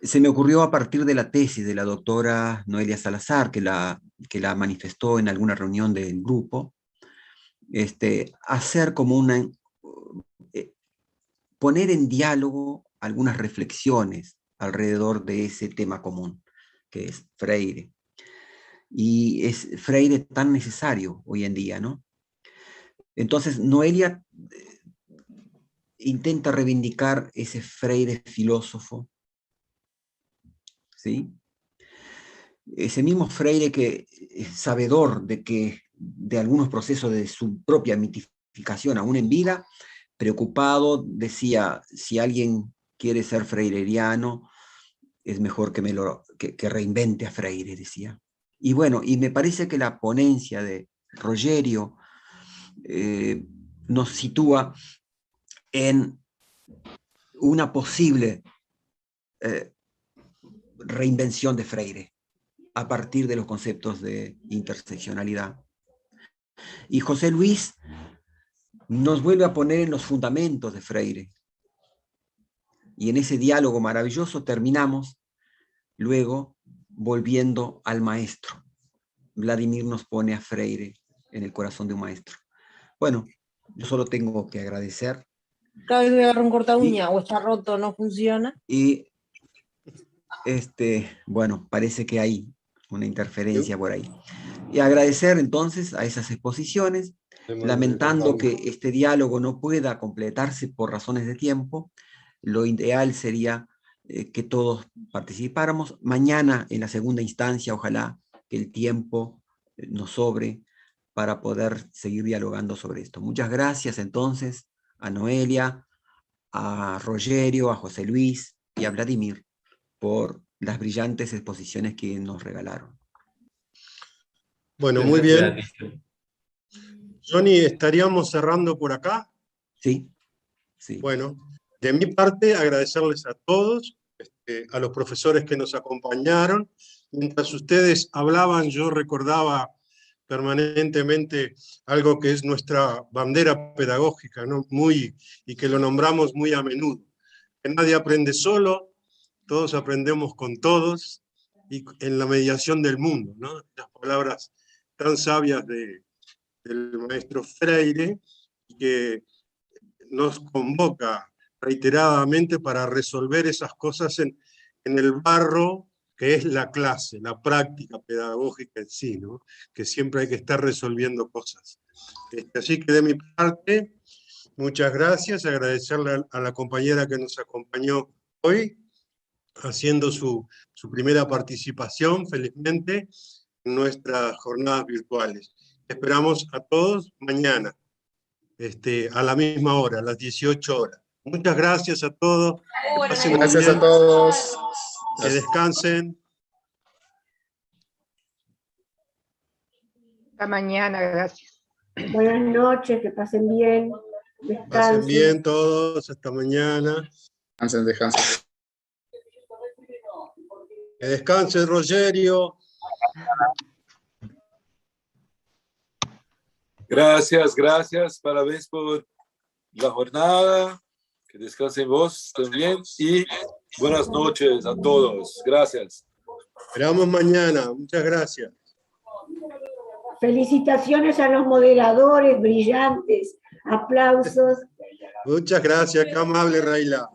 Se me ocurrió a partir de la tesis de la doctora Noelia Salazar, que la manifestó en alguna reunión del grupo, hacer como poner en diálogo algunas reflexiones alrededor de ese tema común, que es Freire. Y es Freire tan necesario hoy en día, ¿no? Entonces, Noelia intenta reivindicar ese Freire filósofo, ¿sí? Ese mismo Freire que es sabedor de algunos procesos de su propia mitificación, aún en vida, preocupado, decía, si alguien quiere ser freireriano, es mejor que reinvente a Freire, decía. Y bueno, y me parece que la ponencia de Rogerio nos sitúa en una posible reinvención de Freire a partir de los conceptos de interseccionalidad. Y José Luis nos vuelve a poner en los fundamentos de Freire. Y en ese diálogo maravilloso terminamos luego volviendo al maestro. Vladimir nos pone a Freire en el corazón de un maestro. Bueno, yo solo tengo que agradecer. Cada vez voy a agarrar un corta uña, o está roto, no funciona. Y bueno, parece que hay una interferencia por ahí. Y agradecer entonces a esas exposiciones, lamentando que este diálogo no pueda completarse por razones de tiempo. Lo ideal sería que todos participáramos. Mañana, en la segunda instancia, ojalá que el tiempo nos sobre para poder seguir dialogando sobre esto. Muchas gracias entonces a Noelia, a Rogerio, a José Luis y a Vladimir por las brillantes exposiciones que nos regalaron. Bueno, muy bien. Johnny, ¿estaríamos cerrando por acá? Sí. Sí. Bueno, de mi parte, agradecerles a todos, a los profesores que nos acompañaron. Mientras ustedes hablaban, yo recordaba permanentemente algo que es nuestra bandera pedagógica, ¿no? Y que lo nombramos muy a menudo. Que nadie aprende solo, todos aprendemos con todos, y en la mediación del mundo, ¿no? Las palabras tan sabias del maestro Freire, que nos convoca reiteradamente para resolver esas cosas en el barro que es la clase, la práctica pedagógica en sí, ¿no? Que siempre hay que estar resolviendo cosas. Así que de mi parte, muchas gracias, agradecerle a la compañera que nos acompañó hoy, haciendo su primera participación, felizmente, en nuestras jornadas virtuales. Esperamos a todos mañana, a la misma hora, a las 18 horas. Muchas gracias a todos. Gracias a todos. Que descansen. Hasta mañana, gracias. Buenas noches, que pasen bien. Descansen. Pasen bien todos, hasta mañana. Descansen. Que descansen, Rogerio. Gracias, gracias. Parabéns por la jornada. Que descansen vos también. Y buenas noches a todos. Gracias. Esperamos mañana. Muchas gracias. Felicitaciones a los moderadores, brillantes. Aplausos Muchas gracias, qué amable, Raila.